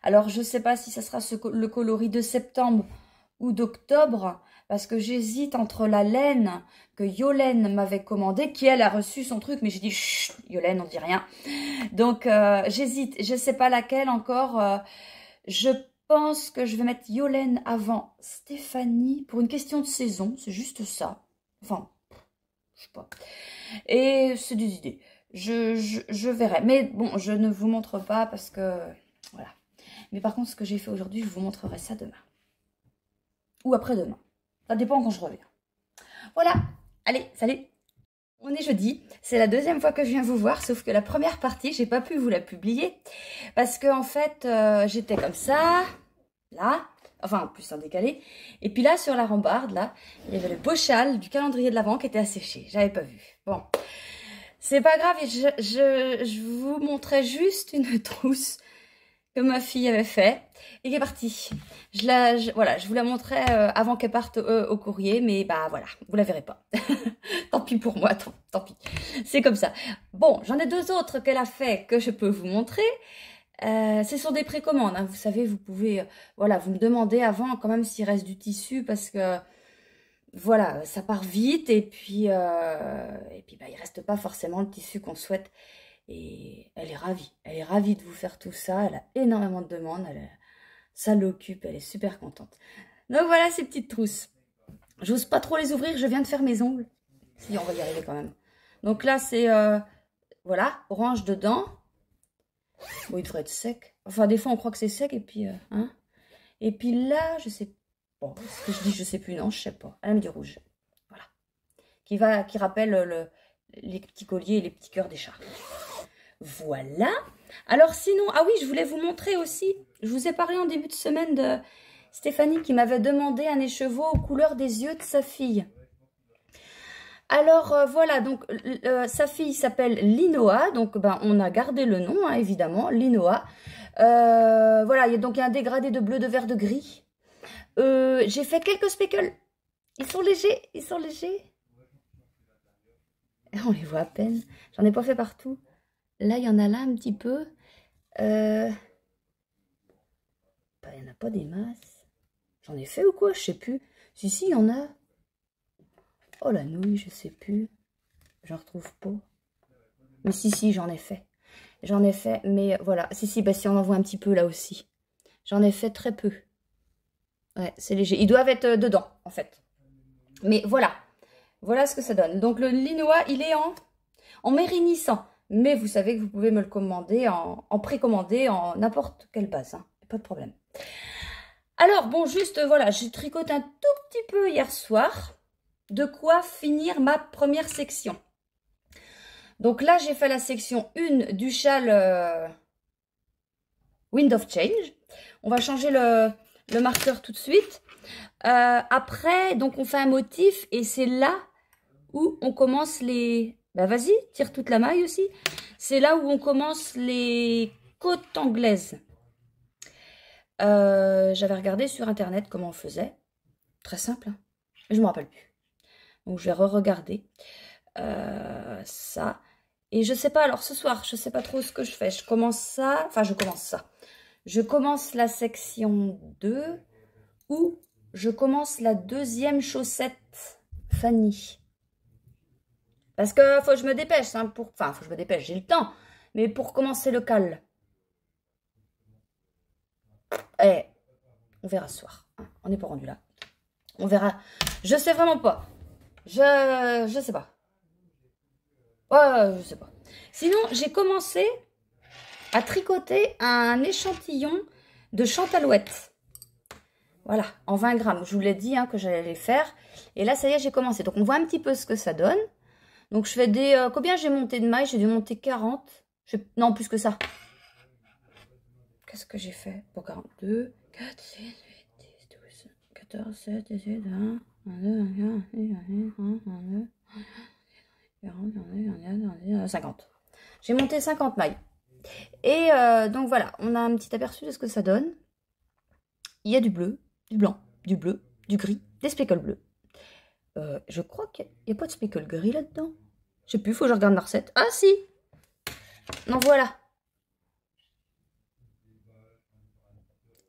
Alors, je ne sais pas si ça sera le coloris de septembre ou d'octobre parce que j'hésite entre la laine que Yolène m'avait commandée, qui elle a reçu son truc, mais j'ai dit, chut, Yolène, on dit rien. Donc, j'hésite. Je ne sais pas laquelle encore. Je pense que je vais mettre Yolène avant Stéphanie pour une question de saison, c'est juste ça. Enfin, je sais pas. Et c'est des idées. Je verrai. Mais bon, je ne vous montre pas parce que... Voilà. Mais par contre, ce que j'ai fait aujourd'hui, je vous montrerai ça demain. Ou après-demain. Ça dépend quand je reviens. Voilà. Allez, salut. On est jeudi, c'est la deuxième fois que je viens vous voir, sauf que la première partie, j'ai pas pu vous la publier parce que en fait, j'étais comme ça, là, enfin en plus en décalé, et puis là sur la rambarde, là, il y avait le beau châle du calendrier de l'Avent qui était asséché, j'avais pas vu. Bon, c'est pas grave, je vous montrais juste une trousse que ma fille avait fait et qui est partie. Voilà, je vous la montrais avant qu'elle parte au courrier, mais bah voilà, vous la verrez pas. Tant pis pour moi, tant pis. C'est comme ça. Bon, j'en ai deux autres qu'elle a fait que je peux vous montrer. Ce sont des précommandes, hein. Vous savez, vous pouvez, voilà, vous me demandez avant quand même s'il reste du tissu parce que voilà, ça part vite et puis bah, il reste pas forcément le tissu qu'on souhaite. Et elle est ravie de vous faire tout ça, elle a énormément de demandes, ça l'occupe, elle est super contente. Donc voilà ces petites trousses. J'ose pas trop les ouvrir, je viens de faire mes ongles. Si, on va y arriver quand même. Donc là c'est, voilà, orange dedans. Bon, il devrait être sec. Enfin des fois on croit que c'est sec et puis, hein. Et puis là, je sais pas, ce que je dis, je sais plus, non, je sais pas. Elle aime du rouge, voilà. Qui rappelle les petits colliers et les petits cœurs des chats. Voilà. Alors sinon, ah oui, je voulais vous montrer aussi, je vous ai parlé en début de semaine de Stéphanie qui m'avait demandé un écheveau aux couleurs des yeux de sa fille. Alors voilà, donc sa fille s'appelle Linoa, donc ben, on a gardé le nom, hein, évidemment, Linoa. Voilà, donc il y a un dégradé de bleu, de vert, de gris. J'ai fait quelques speckles. Ils sont légers, ils sont légers. On les voit à peine. J'en ai pas fait partout. Là, il y en a là un petit peu. Il n'y en a pas des masses. J'en ai fait ou quoi? Je sais plus. Si, il y en a. Oh, la nouille, je sais plus. J'en retrouve pas. Mais si, j'en ai fait. J'en ai fait, mais voilà. Si, bah si, on en voit un petit peu là aussi. J'en ai fait très peu. Ouais, c'est léger. Ils doivent être dedans, en fait. Mais voilà. Voilà ce que ça donne. Donc, le linois, il est en mérignisant. Mais vous savez que vous pouvez me le commander en précommandé en n'importe quelle base. Hein. Pas de problème. Alors, bon, juste, voilà, j'ai tricoté un tout petit peu hier soir. De quoi finir ma première section. Donc là, j'ai fait la section 1 du châle Wind of Change. On va changer le marqueur tout de suite. Après, donc on fait un motif et c'est là où on commence les... Bah vas-y, tire toute la maille aussi. C'est là où on commence les côtes anglaises. J'avais regardé sur internet comment on faisait. Très simple, hein. Je ne me rappelle plus. Donc je vais re-regarder ça. Et je sais pas, alors ce soir, je sais pas trop ce que je fais. Je commence ça, enfin je commence ça. Je commence la section 2 ou je commence la deuxième chaussette Fanny. Parce que faut que je me dépêche, hein, enfin faut que je me dépêche, j'ai le temps. Mais pour commencer le cal, on verra ce soir. On n'est pas rendu là. On verra. Je sais vraiment pas. Je sais pas. Ouais, je sais pas. Sinon, j'ai commencé à tricoter un échantillon de chantalouette. Voilà, en 20 grammes. Je vous l'ai dit hein, que j'allais les faire. Et là, ça y est, j'ai commencé. Donc, on voit un petit peu ce que ça donne. Donc, je fais des... combien j'ai monté de mailles? J'ai dû monter 40. Non, plus que ça. Qu'est-ce que j'ai fait? Pour 42, 4, 6, 8, 10, 12, 14, 17, 18, 20, 22, 21, 22, 40, 50. J'ai monté 50 mailles. Et donc voilà, on a un petit aperçu de ce que ça donne. Il y a du bleu, du blanc, du bleu, du gris, des speckles bleus. Je crois qu'il n'y a pas de speckle gris là-dedans. Je sais plus, il faut que je regarde la recette. Ah si! Non, voilà.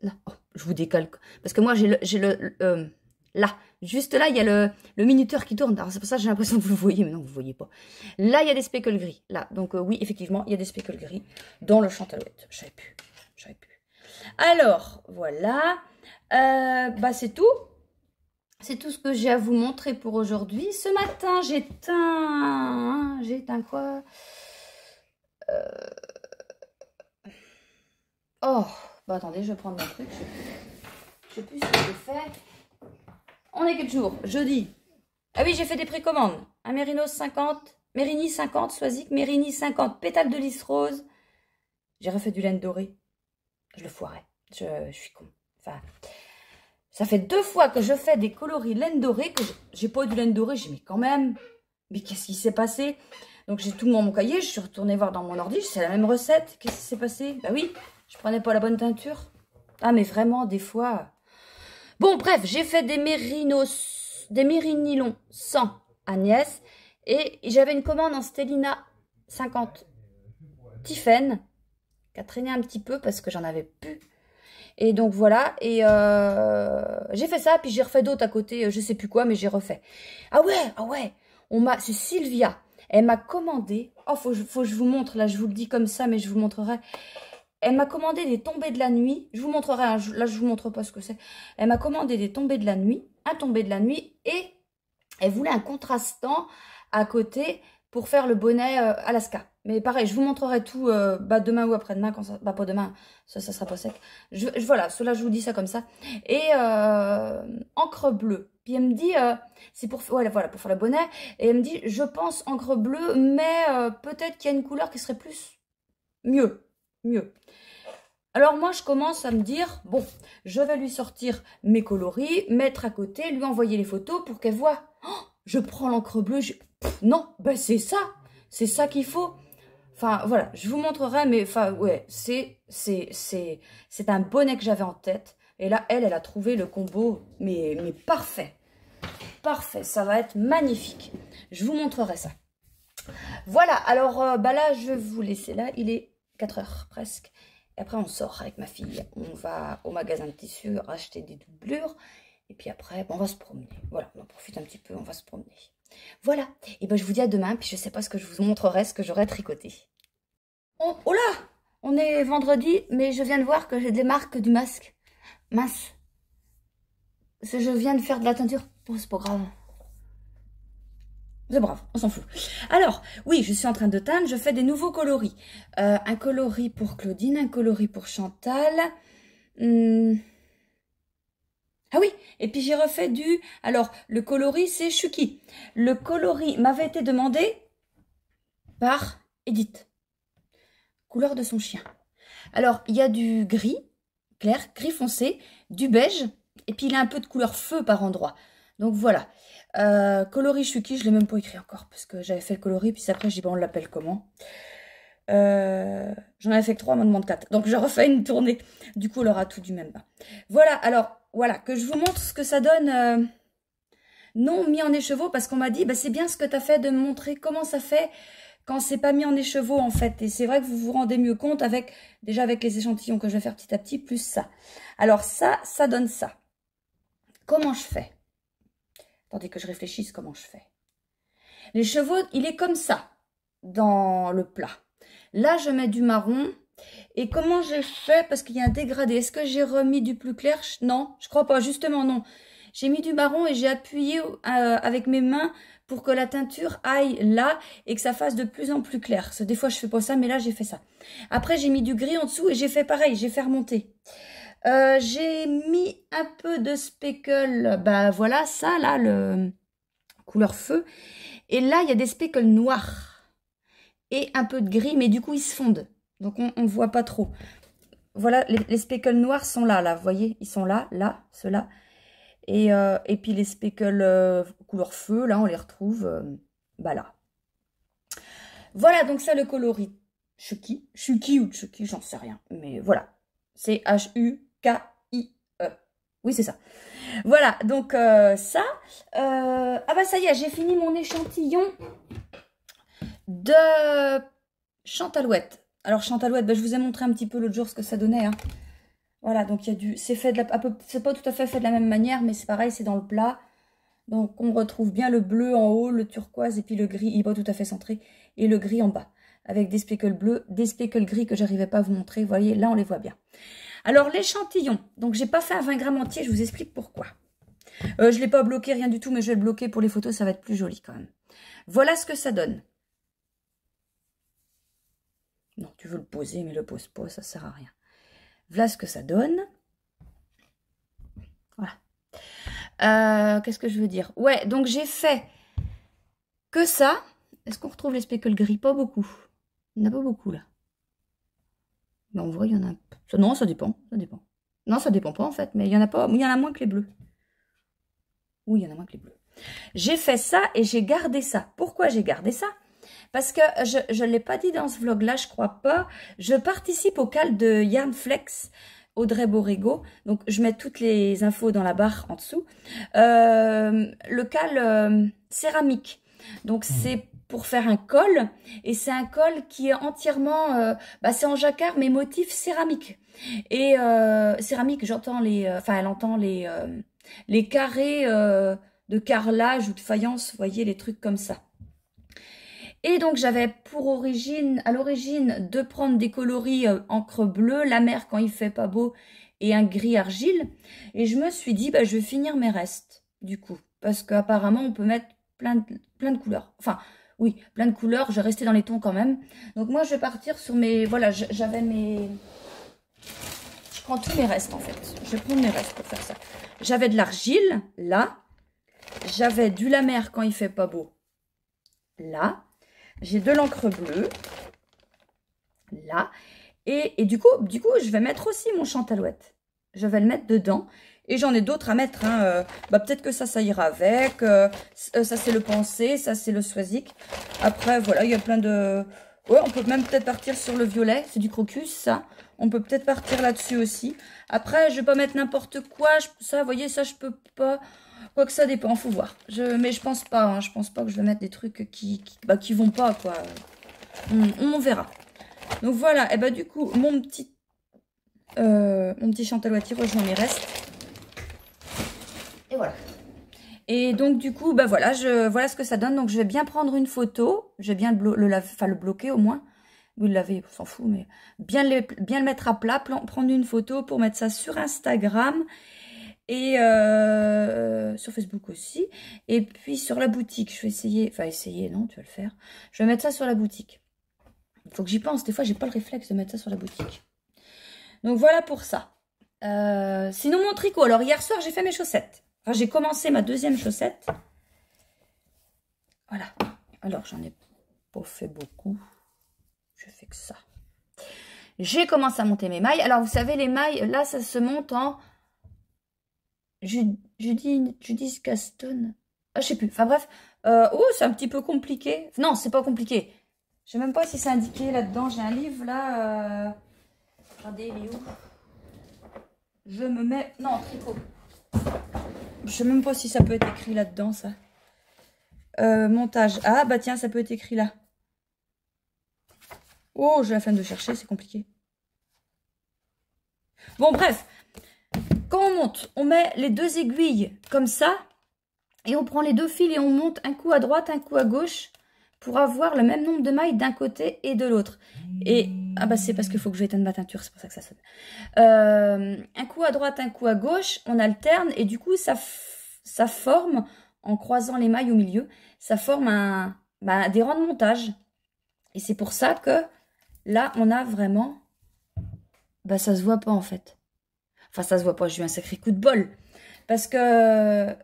Là, oh, je vous décalque. Parce que moi, j'ai le là, juste là, il y a le minuteur qui tourne. C'est pour ça que j'ai l'impression que vous le voyez, mais non, vous ne voyez pas. Là, il y a des speckles gris. Là, donc oui, effectivement, il y a des speckles gris dans le chantalouette. Je savais plus. Alors, voilà. Bah, c'est tout. C'est tout ce que j'ai à vous montrer pour aujourd'hui. Ce matin, j'ai éteint quoi? Oh, bah attendez, je vais prendre mon truc. Je sais plus ce que j'ai fait. On est quel jour? Jeudi. Ah oui, j'ai fait des précommandes. Un Mérinos 50, Mérigny 50, Soisic, Mérigny 50, pétales de lys rose. J'ai refait du laine dorée. Je le foirais. Je suis con. Enfin, ça fait 2 fois que je fais des coloris laine dorée, que j'ai pas eu du laine dorée. J'ai mis quand même. Mais qu'est-ce qui s'est passé? Donc j'ai tout dans mon cahier, je suis retournée voir dans mon ordi, c'est la même recette. Qu'est-ce qui s'est passé? Bah oui, je prenais pas la bonne teinture. Ah mais vraiment, des fois... Bon, bref, j'ai fait des mérinylons 100 Agnès. Et j'avais une commande en Stellina 50 Tiffen, qui a traîné un petit peu parce que j'en avais plus. Et donc voilà, et j'ai fait ça, puis j'ai refait d'autres à côté, je sais plus quoi, mais j'ai refait. Ah ouais, c'est Sylvia. Elle m'a commandé, oh faut que je vous montre, là je vous le dis comme ça, mais je vous montrerai. Elle m'a commandé des tombées de la nuit. Je vous montrerai, hein, là je vous montre pas ce que c'est. Elle m'a commandé des tombées de la nuit, un tombé de la nuit, et elle voulait un contrastant à côté pour faire le bonnet Alaska. Mais pareil, je vous montrerai tout demain ou après-demain, quand ça... Bah pas demain, ça sera pas sec. Voilà, cela je vous dis ça comme ça. Et encre bleue. Puis elle me dit, c'est pour, voilà, pour faire le bonnet. Et elle me dit, je pense encre bleue, mais peut-être qu'il y a une couleur qui serait mieux. Alors moi, je commence à me dire, bon, je vais lui sortir mes coloris, mettre à côté, lui envoyer les photos pour qu'elle voit. Oh, je prends l'encre bleue, non, ben c'est ça qu'il faut. Enfin, voilà, je vous montrerai, mais enfin, ouais, c'est un bonnet que j'avais en tête. Et là, elle a trouvé le combo, mais parfait. Parfait, ça va être magnifique. Je vous montrerai ça. Voilà, alors bah là, je vais vous laisser là. Il est 4 heures presque. Et après, on sort avec ma fille. On va au magasin de tissus racheter des doublures. Et puis après, bon, on va se promener. Voilà, on en profite un petit peu, on va se promener. Voilà, et ben je vous dis à demain. Puis je sais pas ce que je vous montrerai, ce que j'aurai tricoté. Oh là, on est vendredi, mais je viens de voir que j'ai des marques du masque. Mince. Je viens de faire de la teinture. Bon, c'est pas grave. C'est brave, on s'en fout. Alors, oui, je suis en train de teindre, je fais des nouveaux coloris. Un coloris pour Claudine, un coloris pour Chantal. Ah oui, et puis j'ai refait du... Alors, le coloris, c'est Chucky. Le coloris m'avait été demandé par Edith. Couleur de son chien. Alors, il y a du gris, clair, gris foncé, du beige, et puis il a un peu de couleur feu par endroit. Donc voilà. Coloris Chucky, je ne l'ai même pas écrit encore, parce que j'avais fait le coloris, puis après je dis, bon, on l'appelle comment? J'en avais fait que 3, on m'en demande 4. Donc je refais une tournée. Du coup, on aura tout du même bain. Voilà, alors, voilà, que je vous montre ce que ça donne... non mis en écheveau, parce qu'on m'a dit, bah, c'est bien ce que tu as fait de me montrer comment ça fait quand c'est pas mis en écheveau, en fait. Et c'est vrai que vous vous rendez mieux compte avec, déjà avec les échantillons que je vais faire petit à petit, plus ça. Alors ça donne ça. Comment je fais? Attendez que je réfléchisse comment je fais. L'écheveau, il est comme ça, dans le plat. Là, je mets du marron. Et comment j'ai fait? Parce qu'il y a un dégradé. Est-ce que j'ai remis du plus clair? Non, je crois pas. Justement, non. J'ai mis du marron et j'ai appuyé avec mes mains pour que la teinture aille là et que ça fasse de plus en plus clair. Parce que des fois, je fais pas ça, mais là, j'ai fait ça. Après, j'ai mis du gris en dessous et j'ai fait pareil. J'ai fait remonter. J'ai mis un peu de speckle. Bah voilà, ça, là, le couleur feu. Et là, il y a des speckles noirs. Et un peu de gris, mais du coup, ils se fondent. Donc, on ne voit pas trop. Voilà, les speckles noirs sont là, vous voyez, ils sont là, ceux-là. Et puis les speckles couleur feu, là, on les retrouve, bah là. Voilà, donc ça, le coloris Chucky. Chucky ou Chucky, j'en sais rien. Mais voilà, c'est H-U-K-I-E. Oui, c'est ça. Voilà, donc ça. Ah bah ça y est, j'ai fini mon échantillon de Chantalouette. Alors Chantalouette, bah, je vous ai montré un petit peu l'autre jour ce que ça donnait. Hein. Voilà, donc il y a du... C'est fait de la... C'est pas tout à fait fait de la même manière, mais c'est pareil, c'est dans le plat. Donc on retrouve bien le bleu en haut, le turquoise, et puis le gris, il n'est pas tout à fait centré, et le gris en bas. Avec des speckles bleus, des speckles gris que j'arrivais pas à vous montrer. Vous voyez, là on les voit bien. Alors l'échantillon, donc j'ai pas fait un 20 grammes entier, je vous explique pourquoi. Je l'ai pas bloqué, rien du tout, mais je vais le bloquer pour les photos, ça va être plus joli quand même. Voilà ce que ça donne. Non, tu veux le poser, mais le pose pas, ça sert à rien. Voilà ce que ça donne. Voilà. Qu'est-ce que je veux dire? Ouais, donc j'ai fait que ça. Est-ce qu'on retrouve les speckles gris? Pas beaucoup. Il n'y en a pas beaucoup, là. Mais on voit, il y en a... Non, ça dépend, ça dépend. Non, ça dépend pas, en fait, mais il y en a pas... Il y en a moins que les bleus. Oui, il y en a moins que les bleus. J'ai fait ça et j'ai gardé ça. Pourquoi j'ai gardé ça? Parce que je ne l'ai pas dit dans ce vlog-là, je crois pas. Je participe au cal de Yarnflex, Audrey Borrego. Donc, je mets toutes les infos dans la barre en dessous. Le cal céramique. Donc, c'est pour faire un col. Et c'est un col qui est entièrement... c'est en jacquard, mais motif céramique. Et céramique, j'entends les... Enfin, elle entend les carrés de carrelage ou de faïence. Vous voyez, les trucs comme ça. Et donc, j'avais pour origine, à l'origine, de prendre des coloris encre bleue, la mer quand il fait pas beau, et un gris argile. Et je me suis dit, bah, je vais finir mes restes, du coup. Parce qu'apparemment, on peut mettre plein de couleurs. Enfin, oui, plein de couleurs. Je vais rester dans les tons quand même. Donc, moi, je vais partir sur mes... Voilà, j'avais mes... Je prends tous mes restes, en fait. Je vais prendre mes restes pour faire ça. J'avais de l'argile, là. J'avais du la mer quand il fait pas beau, là. J'ai de l'encre bleue, là. Et du coup, je vais mettre aussi mon Chantalouette. Je vais le mettre dedans. Et j'en ai d'autres à mettre. Hein. Peut-être que ça ira avec. Ça, c'est le Pensée. Ça, c'est le Swazik. Après, voilà, il y a plein de... Ouais, on peut même peut-être partir sur le violet. C'est du crocus, ça. On peut peut-être partir là-dessus aussi. Après, je vais pas mettre n'importe quoi. Ça, vous voyez, ça, je peux pas. Quoi que ça dépend, faut voir. Mais je pense pas. Hein, je pense pas que je vais mettre des trucs qui vont pas, quoi. On verra. Donc voilà. Et bah du coup, mon petit Chantal rejoint mes restes. Et voilà. Et donc du coup, bah voilà, voilà ce que ça donne. Donc je vais bien prendre une photo. Je vais bien le bloquer au moins. Vous le lavez, on s'en fout, mais bien le mettre à plat, prendre une photo pour mettre ça sur Instagram et sur Facebook aussi. Et puis sur la boutique, je vais essayer, enfin essayer, non, tu vas le faire. Je vais mettre ça sur la boutique. Il faut que j'y pense, des fois j'ai pas le réflexe de mettre ça sur la boutique. Donc voilà pour ça. Sinon mon tricot, alors hier soir j'ai fait mes chaussettes. Enfin j'ai commencé ma deuxième chaussette. Voilà, alors j'en ai pas fait beaucoup. Je fais que ça. J'ai commencé à monter mes mailles. Alors, vous savez, les mailles, là, ça se monte en... Judith Caston. Ah, je sais plus. Enfin, bref. Oh, c'est un petit peu compliqué. Non, c'est pas compliqué. Je sais même pas si c'est indiqué là-dedans. J'ai un livre, là. Regardez, il est où? Je me mets... Non, tricot. Je sais même pas si ça peut être écrit là-dedans, ça. Montage. Ah, bah tiens, ça peut être écrit là. Oh, j'ai la flemme de chercher, c'est compliqué. Bon, bref. Quand on monte, on met les deux aiguilles comme ça. Et on prend les deux fils et on monte un coup à droite, un coup à gauche. Pour avoir le même nombre de mailles d'un côté et de l'autre. Et, ah bah c'est parce qu'il faut que je éteindre ma teinture, c'est pour ça que ça sonne. Un coup à droite, un coup à gauche, on alterne. Et du coup, ça forme, en croisant les mailles au milieu, ça forme des rangs de montage. Et c'est pour ça que... Là, on a vraiment... Bah, ça se voit pas, en fait. Enfin, ça se voit pas, j'ai eu un sacré coup de bol. Parce que...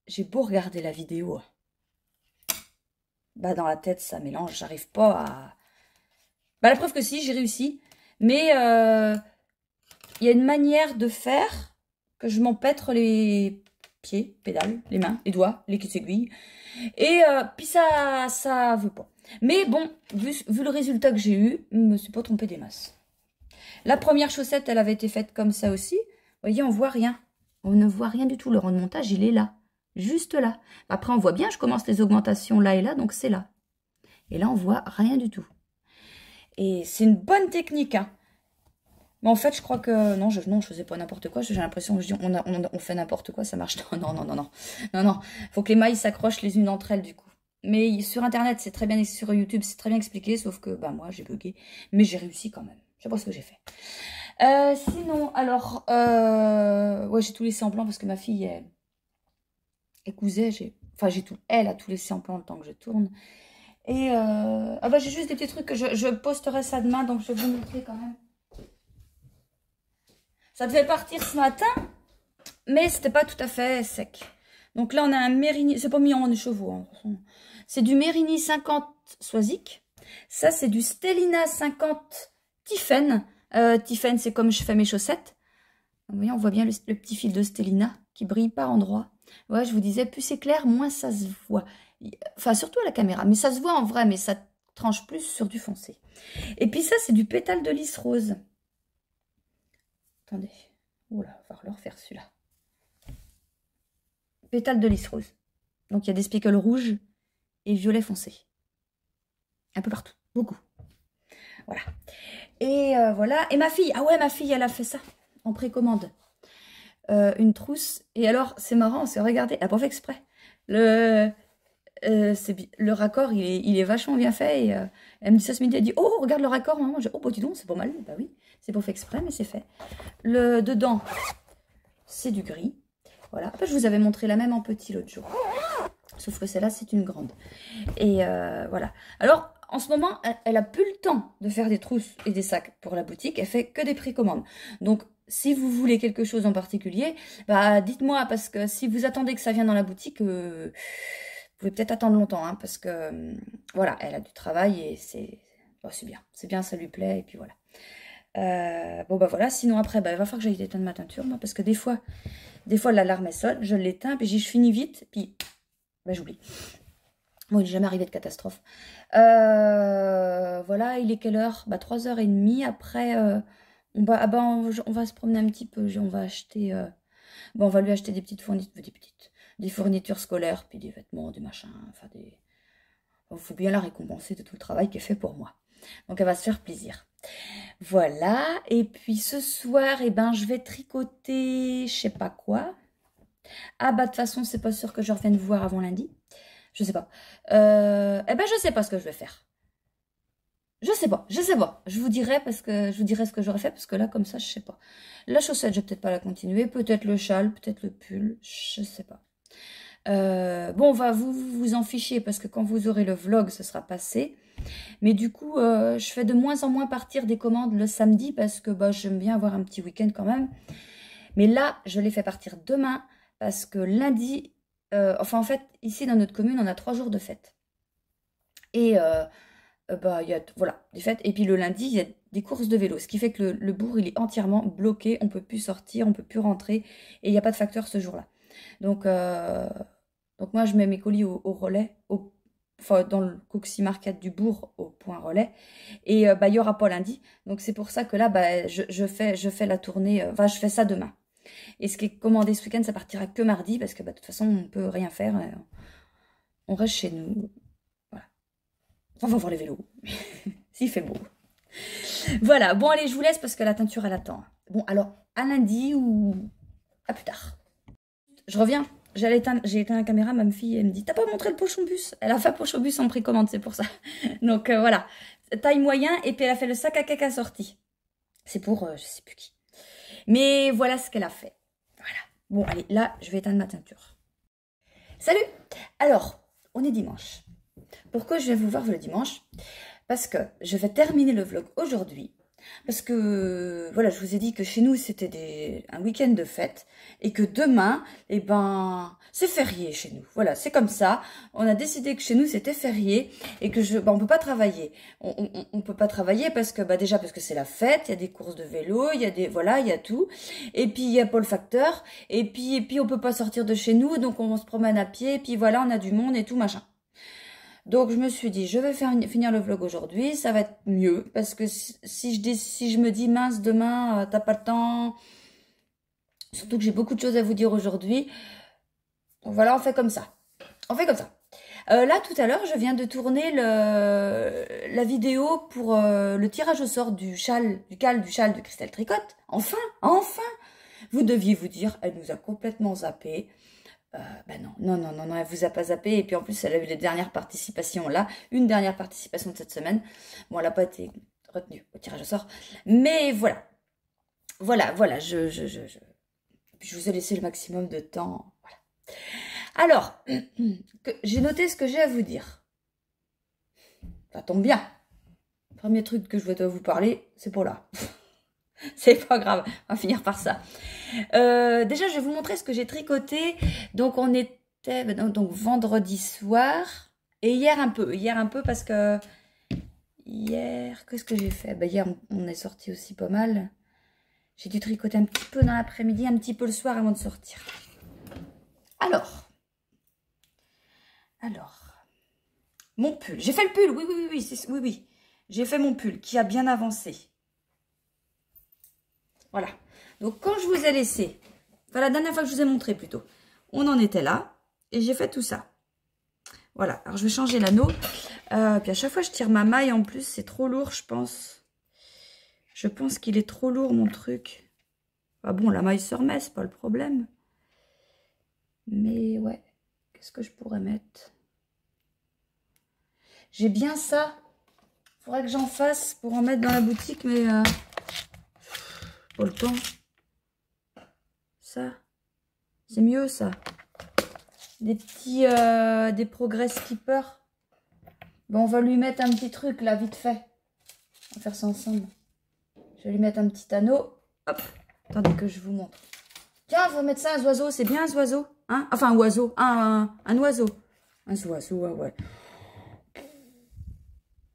J'ai beau regarder la vidéo. Bah, dans la tête, ça mélange. J'arrive pas à... Bah, la preuve que si, j'ai réussi. Mais, il y a une manière de faire que je m'empêtre les pieds, pédales, les mains, les doigts, les aiguilles. Et puis ça veut pas. Mais bon, vu le résultat que j'ai eu, je me suis pas trompée des masses. La première chaussette, elle avait été faite comme ça aussi. Vous voyez, on voit rien. On ne voit rien du tout. Le rang de montage, il est là. Juste là. Après, on voit bien, je commence les augmentations là et là, donc c'est là. Et là, on voit rien du tout. Et c'est une bonne technique, hein. Mais en fait, je crois que... Non, je faisais pas n'importe quoi. J'ai l'impression que je dis, on fait n'importe quoi, ça marche. Non, non, non, non. Non, non. Faut que les mailles s'accrochent les unes entre elles, du coup. Mais sur Internet, c'est très bien... Sur YouTube, c'est très bien expliqué, sauf que, bah, moi, j'ai bugué. Mais j'ai réussi quand même. Je sais pas ce que j'ai fait. Sinon, alors... ouais, j'ai tout laissé en blanc parce que ma fille, elle cousait. Enfin, elle a tout laissé en blanc le temps que je tourne. Et... Ah bah, j'ai juste des petits trucs que je posterai ça demain, donc je vais vous montrer quand même. Ça devait partir ce matin, mais c'était pas tout à fait sec. Donc là, on a un Mérini, c'est pas mis en chevaux, hein. C'est du Mérini 50 Swazik. Ça, c'est du Stellina 50 Tiffen. Tiffen, c'est comme je fais mes chaussettes. Vous voyez, on voit bien le petit fil de Stellina qui brille par endroits. Ouais, je vous disais, plus c'est clair, moins ça se voit. Enfin, surtout à la caméra, mais ça se voit en vrai, mais ça tranche plus sur du foncé. Et puis ça, c'est du pétale de lys rose. Attendez. Oula, il va falloir le refaire celui-là. Pétale de lys rose. Donc il y a des spicules rouges et violet foncé. Un peu partout. Beaucoup. Voilà. Et voilà. Et ma fille. Ah ouais, ma fille, elle a fait ça. En précommande. Une trousse. Et alors, c'est marrant. C'est regardez. Elle n'a pas fait exprès. Le raccord, il est vachement bien fait. Et, elle me dit ça ce midi. Elle dit, oh, regarde le raccord, maman. Oh, bah dis donc, c'est pas mal. Bah oui. C'est pas fait exprès, mais c'est fait. Dedans, c'est du gris. Voilà. Après, je vous avais montré la même en petit l'autre jour. Sauf que celle-là, c'est une grande. Et voilà. Alors, en ce moment, elle a plus le temps de faire des trousses et des sacs pour la boutique. Elle fait que des précommandes. Donc, si vous voulez quelque chose en particulier, bah, dites-moi. Parce que si vous attendez que ça vienne dans la boutique, vous pouvez peut-être attendre longtemps. Hein, parce que, voilà, elle a du travail et c'est bien. C'est bien, ça lui plaît. Et puis voilà. Bon, bah voilà. Sinon, après, bah, il va falloir que j'aille éteindre ma teinture. Moi, parce que des fois l'alarme elle sonne, je l'éteins, puis je finis vite, puis bah, j'oublie. Bon, il n'est jamais arrivé de catastrophe. Voilà, il est quelle heure? Bah 3h30. Après, Ah bah, on va se promener un petit peu. On va acheter... bon, on va lui acheter des petites fournitures, des fournitures scolaires, puis des vêtements, des machins, enfin des... Il faut bien la récompenser de tout le travail qu'elle fait pour moi. Donc elle va se faire plaisir. Voilà, et puis ce soir, eh ben, je vais tricoter, je sais pas quoi. Ah bah de toute façon, c'est pas sûr que je revienne vous voir avant lundi. Je sais pas. Eh ben, je sais pas ce que je vais faire. Je sais pas, je sais pas. Je vous dirai ce que j'aurais fait parce que là, comme ça, je sais pas. La chaussette, je vais peut-être pas la continuer. Peut-être le châle, peut-être le pull. Je sais pas. Bon, on va vous en ficher parce que quand vous aurez le vlog, ce sera passé. Mais du coup, je fais de moins en moins partir des commandes le samedi parce que bah, j'aime bien avoir un petit week-end quand même. Mais là, je les fais partir demain parce que lundi, enfin en fait, ici dans notre commune, on a 3 jours de fête. Et bah, il y a voilà, des fêtes. Et puis le lundi, il y a des courses de vélo. Ce qui fait que le bourg, il est entièrement bloqué. On ne peut plus sortir, on ne peut plus rentrer. Et il n'y a pas de facteur ce jour-là. Donc moi, je mets mes colis au relais, enfin dans le Coxy Market du bourg, au point relais. Et bah, il n'y aura pas lundi. Donc c'est pour ça que là, bah, je fais la tournée. Enfin, je fais ça demain. Et ce qui est commandé ce week-end, ça partira que mardi. Parce que bah, de toute façon, on ne peut rien faire. On reste chez nous. Voilà. On va voir les vélos. S'il fait beau. Voilà. Bon, allez, je vous laisse parce que la teinture, elle attend. Bon, alors, à lundi ou à plus tard. Je reviens. J'ai éteint la caméra, ma fille, elle me dit, t'as pas montré le pochon bus? Elle a fait pochon bus en précommande, c'est pour ça. Donc voilà, taille moyen, et puis elle a fait le sac à caca sorti. C'est pour, je sais plus qui. Mais voilà ce qu'elle a fait. Voilà. Bon, allez, là, je vais éteindre ma teinture. Salut! Alors, on est dimanche. Pourquoi je viens vous voir le dimanche? Parce que je vais terminer le vlog aujourd'hui. Parce que, voilà, je vous ai dit que chez nous, c'était un week-end de fête. Et que demain, eh ben, c'est férié chez nous. Voilà, c'est comme ça. On a décidé que chez nous, c'était férié. Et que on peut pas travailler. On peut pas travailler parce que, bah, déjà, parce que c'est la fête. Il y a des courses de vélo. Il y a voilà, il y a tout. Et puis, il y a pas le facteur. Et puis, on peut pas sortir de chez nous. Donc, on se promène à pied. Et puis, voilà, on a du monde et tout, machin. Donc je me suis dit, je vais finir le vlog aujourd'hui, ça va être mieux, parce que si je me dis, mince, demain, t'as pas le temps, surtout que j'ai beaucoup de choses à vous dire aujourd'hui, donc voilà, on fait comme ça. On fait comme ça. Là, tout à l'heure, je viens de tourner la vidéo pour le tirage au sort du châle de Christelle Tricotte. Enfin, enfin. Vous deviez vous dire, elle nous a complètement zappé. Ben non, elle vous a pas zappé. Et puis en plus, elle a eu les dernières participations là. Une dernière participation de cette semaine. Bon, elle n'a pas été retenue au tirage au sort. Mais voilà. Voilà. Je vous ai laissé le maximum de temps. Voilà. Alors, j'ai noté ce que j'ai à vous dire. Ça tombe bien. Le premier truc que je vais vous parler, c'est pour là. C'est pas grave, on va finir par ça. Déjà, je vais vous montrer ce que j'ai tricoté. Donc, on était donc vendredi soir. Et hier un peu parce que... Hier, qu'est-ce que j'ai fait? Bah, hier, on est sorti aussi pas mal. J'ai dû tricoter un petit peu dans l'après-midi, un petit peu le soir avant de sortir. Alors, mon pull. J'ai fait le pull, oui. J'ai fait mon pull qui a bien avancé. Voilà. Donc, quand je vous ai laissé, enfin, la dernière fois que je vous ai montré plutôt, on en était là et j'ai fait tout ça. Voilà. Alors, je vais changer l'anneau. Puis à chaque fois, je tire ma maille en plus. C'est trop lourd, je pense. Je pense qu'il est trop lourd, mon truc. Ah bon, la maille se remet, c'est pas le problème. Mais ouais, qu'est-ce que je pourrais mettre? J'ai bien ça. Faudrait que j'en fasse pour en mettre dans la boutique, mais... pas le temps. Ça, c'est mieux ça. Des petits, des progress skippers. Bon, on va lui mettre un petit truc là, vite fait. On va faire ça ensemble. Je vais lui mettre un petit anneau. Hop, attendez que je vous montre. Tiens, on va mettre ça, un oiseau. C'est bien un oiseau, hein? Enfin, un oiseau, un oiseau. Un oiseau, ouais.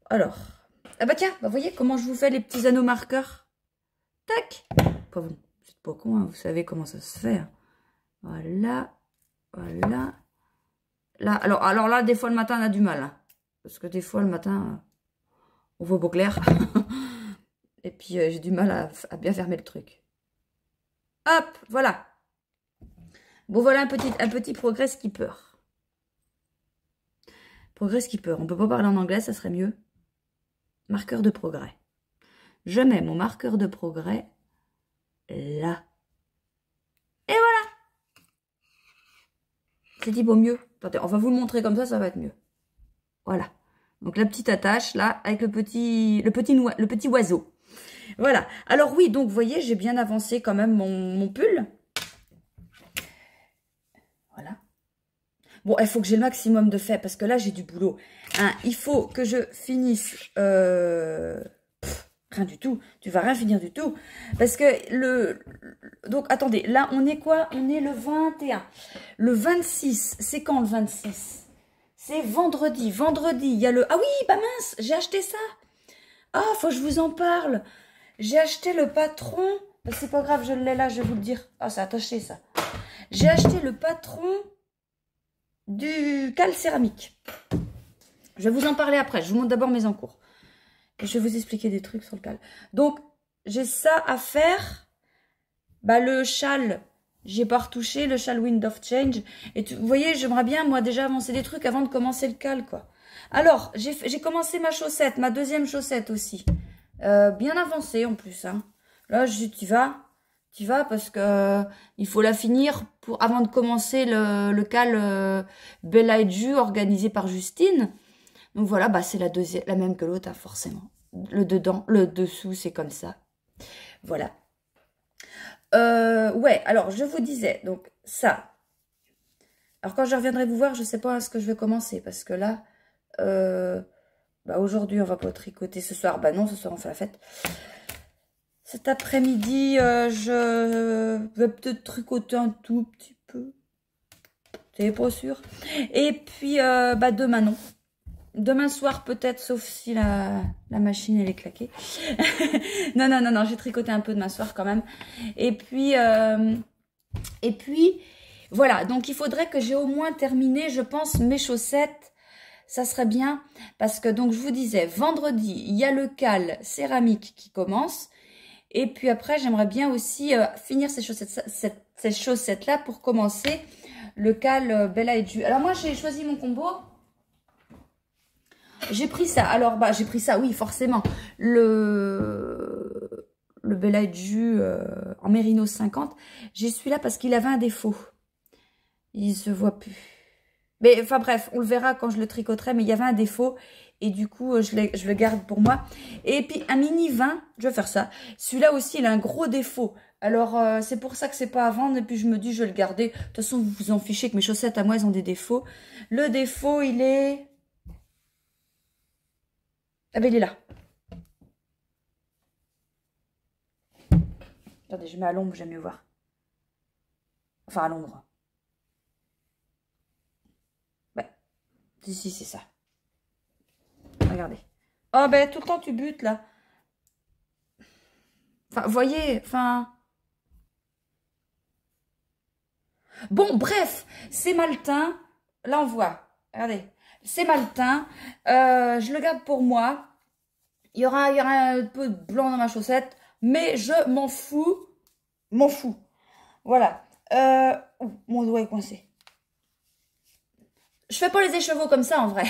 Alors, ah bah tiens, vous voyez comment je vous fais les petits anneaux marqueurs. Tac. Pas bon, c'est pas con, hein, vous savez comment ça se fait. Voilà. Là, alors là, des fois le matin, on a du mal. Hein, parce que des fois le matin, on voit beau clair. Et puis, j'ai du mal à bien fermer le truc. Hop, voilà. Bon, voilà un petit progrès skipper. Progrès skipper. On peut pas parler en anglais, ça serait mieux. Marqueur de progrès. Je mets mon marqueur de progrès là. Et voilà. C'est dit beau mieux. Attendez, on va vous le montrer comme ça va être mieux. Voilà. Donc la petite attache là avec le petit oiseau. Voilà. Alors oui, donc vous voyez, j'ai bien avancé quand même mon pull. Voilà. Bon, il faut que j'ai le maximum de fait parce que là, j'ai du boulot. Hein, il faut que je finisse... rien du tout. Tu vas rien finir du tout. Parce que donc, attendez. Là, on est quoi? On est le 21. Le 26, c'est quand le 26? C'est vendredi. Vendredi, il y a le... Ah oui, bah mince, j'ai acheté ça. Ah, faut que je vous en parle. J'ai acheté le patron. C'est pas grave, je l'ai là, je vais vous le dire. Ah, c'est attaché, ça. J'ai acheté le patron du cal céramique. Je vais vous en parler après. Je vous montre d'abord mes encours. Et je vais vous expliquer des trucs sur le cal. Donc, j'ai ça à faire. Bah, le châle, j'ai pas retouché. Le châle Wind of Change. Et vous voyez, j'aimerais bien, moi, déjà avancer des trucs avant de commencer le cal, quoi. Alors, j'ai commencé ma chaussette, ma deuxième chaussette aussi. Bien avancée, en plus, hein. Là, tu vas parce que il faut la finir avant de commencer le cal Bella et Ju organisé par Justine. Donc voilà, bah c'est la même que l'autre, hein, forcément. Le dessous, c'est comme ça. Voilà. Ouais, alors je vous disais, donc ça. Alors quand je reviendrai vous voir, je sais pas à ce que je vais commencer parce que là, bah aujourd'hui on va pas tricoter ce soir. Bah non, ce soir on fait la fête. Cet après-midi, je vais peut-être tricoter un tout petit peu. C'est pas sûr. Et puis, bah demain, non. Demain soir, peut-être, sauf si la machine, elle est claquée. Non, j'ai tricoté un peu demain soir quand même. Et puis, voilà. Donc, il faudrait que j'ai au moins terminé, je pense, mes chaussettes. Ça serait bien. Parce que, donc, je vous disais, vendredi, il y a le cal céramique qui commence. Et puis après, j'aimerais bien aussi finir ces chaussettes-là pour commencer le cal Bella et Ju. Alors moi, j'ai choisi mon combo. J'ai pris ça. Alors, bah, j'ai pris ça, oui, forcément. Le Bella et Ju en Mérino 50. J'ai celui-là parce qu'il avait un défaut. Il se voit plus. Mais enfin bref, on le verra quand je le tricoterai. Mais il y avait un défaut. Et du coup, je le garde pour moi. Et puis, un mini 20, je vais faire ça. Celui-là aussi, il a un gros défaut. Alors, c'est pour ça que c'est pas à vendre. Et puis, je me dis, je vais le garder. De toute façon, vous vous en fichez que mes chaussettes, à moi, elles ont des défauts. Le défaut, il est... Ah ben, il est là. Attendez, je mets à l'ombre, j'aime mieux voir. Enfin, à l'ombre. Ouais. Ici, c'est ça. Regardez. Oh, ben, tout le temps, tu butes, là. Enfin, vous voyez, enfin... Bon, bref, c'est mal teint. Là, on voit. Regardez. C'est mal teint. Je le garde pour moi. Il y aura un peu de blanc dans ma chaussette. Mais je m'en fous. M'en fous. Voilà. Mon doigt est coincé. Je fais pas les écheveaux comme ça, en vrai.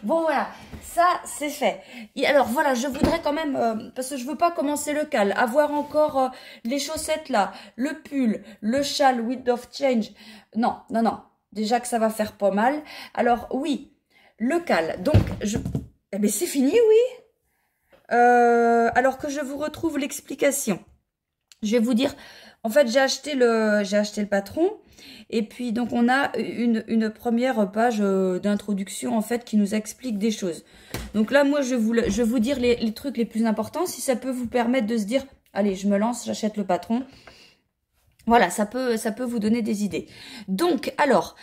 Bon, voilà. Ça, c'est fait. Et alors, voilà, je voudrais quand même, parce que je veux pas commencer le cal, avoir encore les chaussettes là, le pull, le châle Wind of Change. Non. Déjà que ça va faire pas mal. Alors, oui, le cal. Donc, eh bien, c'est fini, oui. Alors que je vous retrouve l'explication. Je vais vous dire, en fait, j'ai acheté le patron. Et puis, donc, on a une première page d'introduction, en fait, qui nous explique des choses. Donc là, moi, je vais vous dire les trucs les plus importants. Si ça peut vous permettre de se dire, allez, je me lance, j'achète le patron. Voilà, ça peut vous donner des idées. Donc, alors,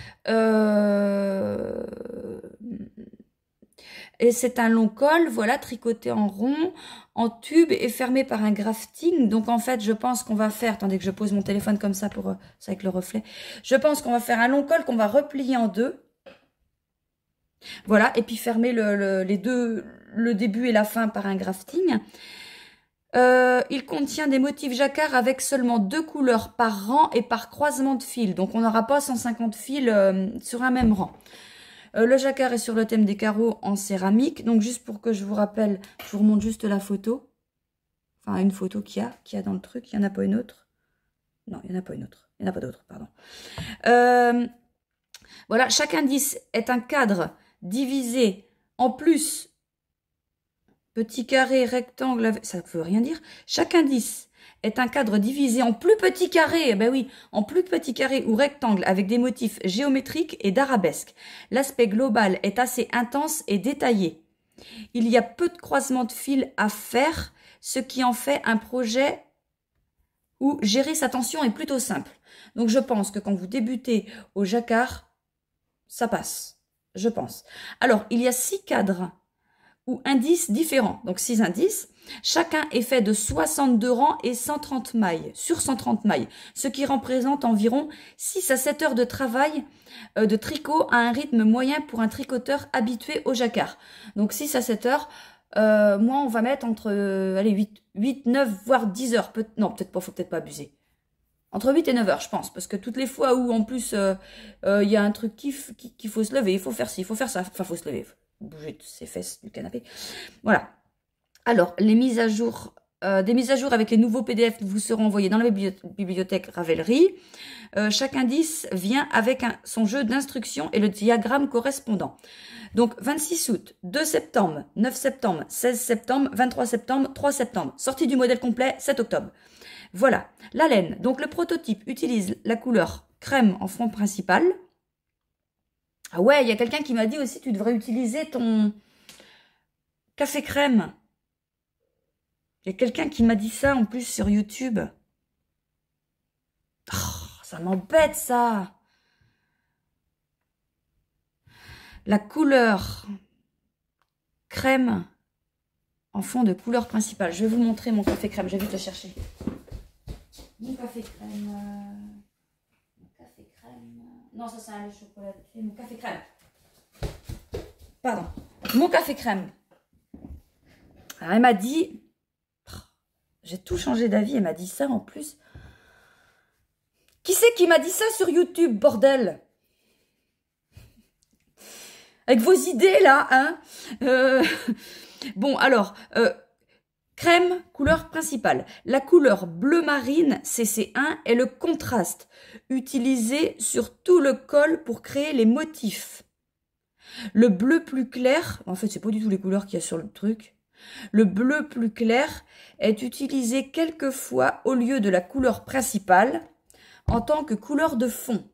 et c'est un long col, voilà, tricoté en rond, en tube et fermé par un grafting. Donc, en fait, je pense qu'on va faire... Attendez que je pose mon téléphone comme ça pour ça avec le reflet. Je pense qu'on va faire un long col qu'on va replier en deux. Voilà, et puis fermer les deux le début et la fin par un grafting. Il contient des motifs jacquard avec seulement 2 couleurs par rang et par croisement de fils. Donc on n'aura pas 150 fils sur un même rang. Le jacquard est sur le thème des carreaux en céramique. Donc juste pour que je vous rappelle, je vous remonte juste la photo. Enfin une photo qu'il y a dans le truc. Il n'y en a pas une autre. Non, il n'y en a pas une autre. Il n'y en a pas d'autre, pardon. Voilà, chaque indice est un cadre divisé en plus... Petit carré, rectangle, ça ne veut rien dire. Chaque indice est un cadre divisé en plus petits carrés, ben oui, en plus petits carrés ou rectangles avec des motifs géométriques et d'arabesques. L'aspect global est assez intense et détaillé. Il y a peu de croisements de fils à faire, ce qui en fait un projet où gérer sa tension est plutôt simple. Donc je pense que quand vous débutez au jacquard, ça passe, je pense. Alors, il y a 6 cadres ou indices différents. Donc 6 indices. Chacun est fait de 62 rangs et 130 mailles, sur 130 mailles, ce qui représente environ 6 à 7 heures de travail de tricot à un rythme moyen pour un tricoteur habitué au jacquard. Donc 6 à 7 heures, moi on va mettre entre allez, 8, 9, voire 10 heures. Non, peut-être pas, faut peut-être pas abuser. Entre 8 et 9 heures, je pense, parce que toutes les fois où en plus il y a un truc qu'il faut se lever, il faut faire ci, il faut faire ça, enfin faut se lever, bouger ses fesses du canapé. Voilà. Alors, les mises à jour, des mises à jour avec les nouveaux PDF vous seront envoyés dans la bibliothèque Ravelry. Chaque indice vient avec son jeu d'instructions et le diagramme correspondant. Donc, 26 août, 2 septembre, 9 septembre, 16 septembre, 23 septembre, 3 septembre. Sortie du modèle complet, 7 octobre. Voilà. La laine. Donc, le prototype utilise la couleur crème en fond principal. Ah ouais, il y a quelqu'un qui m'a dit aussi, tu devrais utiliser ton café crème. Il y a quelqu'un qui m'a dit ça en plus sur YouTube. Oh, ça m'embête ça. La couleur crème en fond de couleur principale. Je vais vous montrer mon café crème, je vais vite le chercher. Mon café crème... Non, ça c'est un lait chocolaté. Mon café crème. Pardon. Mon café crème. Alors, elle m'a dit... J'ai tout changé d'avis. Elle m'a dit ça en plus. Qui c'est qui m'a dit ça sur YouTube, bordel? Avec vos idées, là, hein. Bon, alors... crème, couleur principale. La couleur bleu marine CC1 est le contraste utilisé sur tout le col pour créer les motifs. Le bleu plus clair, en fait c'est pas du tout les couleurs qu'il y a sur le truc. Le bleu plus clair est utilisé quelquefois au lieu de la couleur principale en tant que couleur de fond.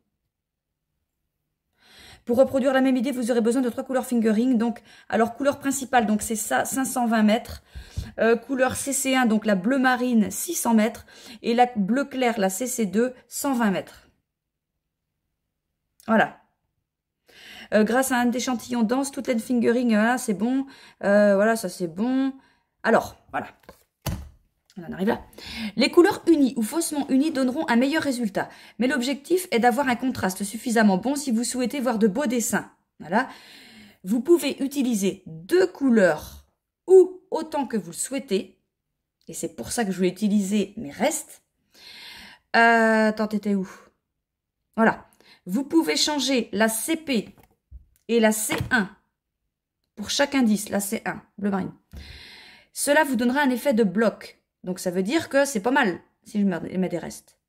Pour reproduire la même idée, vous aurez besoin de 3 couleurs fingering. Donc, alors couleur principale, donc c'est ça, 520 mètres. Couleur CC1, donc la bleu marine, 600 mètres. Et la bleu clair, la CC2, 120 mètres. Voilà. Grâce à un échantillon dense, toute laine fingering, voilà, c'est bon. Voilà, ça c'est bon. Alors, voilà. On en arrive là. Les couleurs unies ou faussement unies donneront un meilleur résultat. Mais l'objectif est d'avoir un contraste suffisamment bon si vous souhaitez voir de beaux dessins. Voilà. Vous pouvez utiliser 2 couleurs ou autant que vous le souhaitez. Et c'est pour ça que je vais utiliser mes restes. Attends, t'étais où? Voilà. Vous pouvez changer la CP et la C1 pour chaque indice. La C1, bleu marine. Cela vous donnera un effet de bloc. Donc, ça veut dire que c'est pas mal si je mets des restes.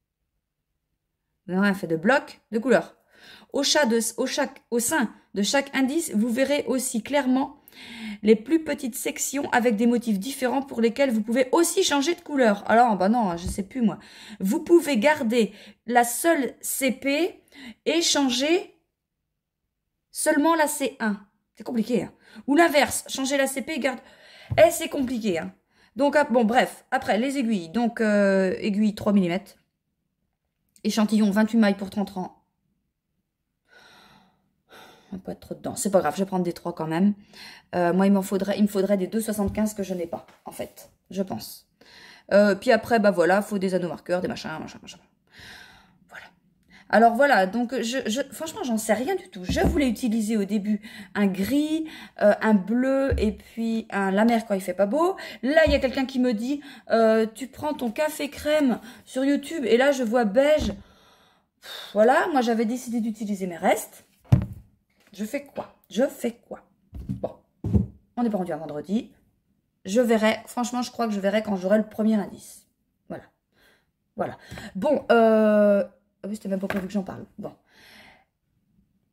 Vous aurez un effet de bloc de couleur. Au sein de chaque indice, vous verrez aussi clairement les plus petites sections avec des motifs différents pour lesquels vous pouvez aussi changer de couleur. Alors, bah non, je sais plus moi. Vous pouvez garder la seule CP et changer seulement la C1. C'est compliqué, hein. Ou l'inverse, changer la CP et garder... Eh, c'est compliqué, hein. Donc, bon, bref, après, les aiguilles. Donc, aiguille 3 mm. Échantillon 28 mailles pour 30 rangs. On va pas être trop dedans. C'est pas grave, je vais prendre des 3 quand même. Moi, il me faudrait des 2,75 que je n'ai pas, en fait, je pense. Puis après, bah voilà, il faut des anneaux marqueurs, des machins. Voilà. Alors voilà, donc franchement, j'en sais rien du tout. Je voulais utiliser au début un gris, un bleu et puis un la mer quand il fait pas beau. Là, il y a quelqu'un qui me dit, tu prends ton café crème sur YouTube et là, je vois beige. Voilà, moi, j'avais décidé d'utiliser mes restes. Je fais quoi? Je fais quoi? Bon, on n'est pas rendu à vendredi. Je verrai, franchement, je crois que je verrai quand j'aurai le premier indice. Voilà. Voilà. Bon, ah oui, c'était même pas prévu que j'en parle. Bon.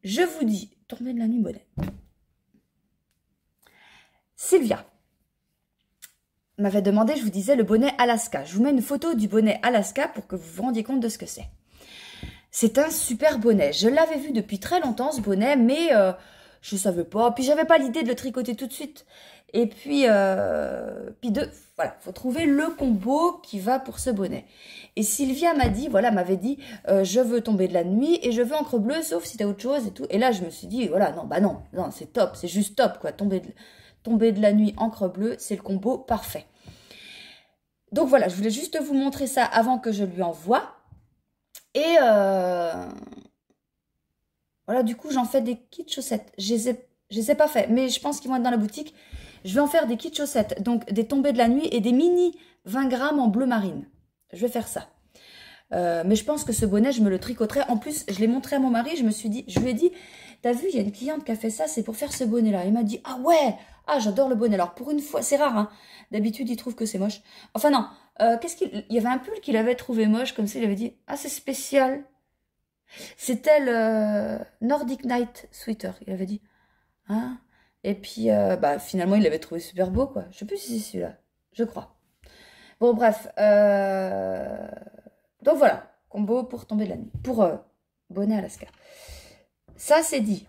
Je vous dis, tombée de la nuit bonnet. Sylvia m'avait demandé, je vous disais, le bonnet Alaska. Je vous mets une photo du bonnet Alaska pour que vous vous rendiez compte de ce que c'est. C'est un super bonnet. Je l'avais vu depuis très longtemps, ce bonnet, mais je ne savais pas. Puis, j'avais pas l'idée de le tricoter tout de suite. Et puis, voilà, faut trouver le combo qui va pour ce bonnet. Et Sylvia m'a dit, voilà, m'avait dit, je veux tomber de la nuit et je veux encre bleue, sauf si t'as autre chose et tout. Et là, je me suis dit, voilà, non, bah non, c'est top, c'est juste top, quoi. Tomber de la nuit, encre bleue, c'est le combo parfait. Donc voilà, je voulais juste vous montrer ça avant que je lui envoie. Et voilà, du coup, j'en fais des kits chaussettes. Je les ai pas fait, mais je pense qu'ils vont être dans la boutique. Je vais en faire des kits chaussettes, donc des tombées de la nuit et des mini 20 grammes en bleu marine. Je vais faire ça. Mais je pense que ce bonnet, je me le tricoterai. En plus, je l'ai montré à mon mari, je lui ai dit, t'as vu, il y a une cliente qui a fait ça, c'est pour faire ce bonnet-là. Il m'a dit, ah ouais, ah j'adore le bonnet. Alors pour une fois, c'est rare, hein. D'habitude, il trouve que c'est moche. Enfin non, il y avait un pull qu'il avait trouvé moche, comme ça, il avait dit, ah c'est spécial. C'était le Nordic Night Sweater, il avait dit. Hein? Et puis, finalement, il l'avait trouvé super beau, quoi. Je sais plus si c'est celui-là. Je crois. Bon, bref. Donc, voilà. Combo pour tomber de la nuit. Pour bonnet Alaska. Ça, c'est dit.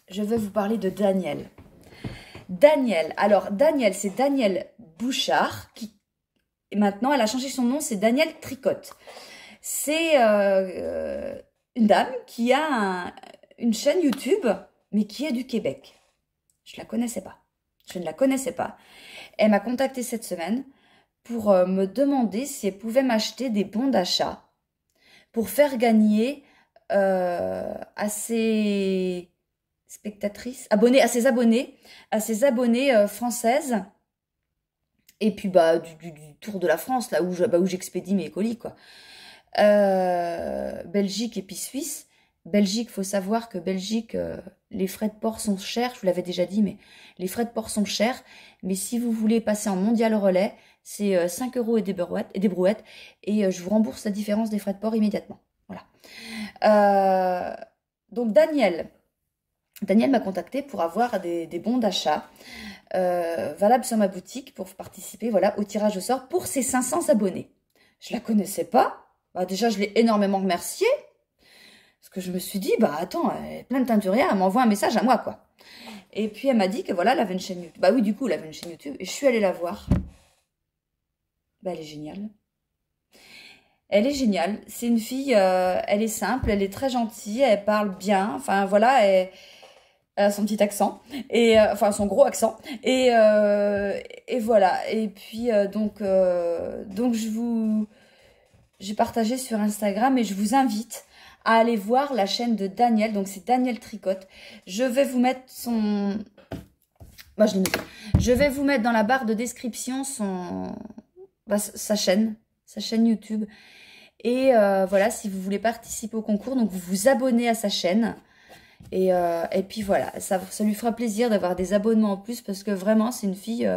Je vais vous parler de Daniel. Daniel. Alors, Daniel, c'est Daniel Bouchard qui... Et maintenant, elle a changé son nom, c'est Daniel Tricotte. C'est une dame qui a une chaîne YouTube, mais qui est du Québec. Je ne la connaissais pas. Je ne la connaissais pas. Elle m'a contactée cette semaine pour me demander si elle pouvait m'acheter des bons d'achat pour faire gagner à ses spectatrices, à ses abonnées françaises. Et puis du tour de la France, là où j'expédie mes colis, quoi. Belgique et puis Suisse. Belgique, faut savoir que Belgique, les frais de port sont chers, je vous l'avais déjà dit, mais les frais de port sont chers. Mais si vous voulez passer en mondial relais, c'est 5 € et des brouettes, et je vous rembourse la différence des frais de port immédiatement. Voilà. Donc Daniel m'a contacté pour avoir des bons d'achat valables sur ma boutique pour participer, voilà, au tirage au sort pour ses 500 abonnés. Je la connaissais pas. Déjà, je l'ai énormément remerciée. Parce que je me suis dit, attends, elle est plein de teinturières, elle m'envoie un message à moi, quoi. Et puis, elle m'a dit que voilà, elle avait une chaîne YouTube. Oui, du coup, elle avait une chaîne YouTube. Et je suis allée la voir. Elle est géniale. Elle est géniale. C'est une fille, elle est simple, elle est très gentille, elle parle bien. Enfin, voilà, elle a son petit accent. Et, enfin, son gros accent. Et voilà. Et puis, donc j'ai partagé sur Instagram et je vous invite à aller voir la chaîne de Daniel. Donc, c'est Daniel Tricotte. Je vais vous mettre son... Je vais vous mettre dans la barre de description sa chaîne YouTube. Et voilà, si vous voulez participer au concours, donc vous vous abonnez à sa chaîne. Et puis voilà, ça lui fera plaisir d'avoir des abonnements en plus parce que vraiment, c'est une fille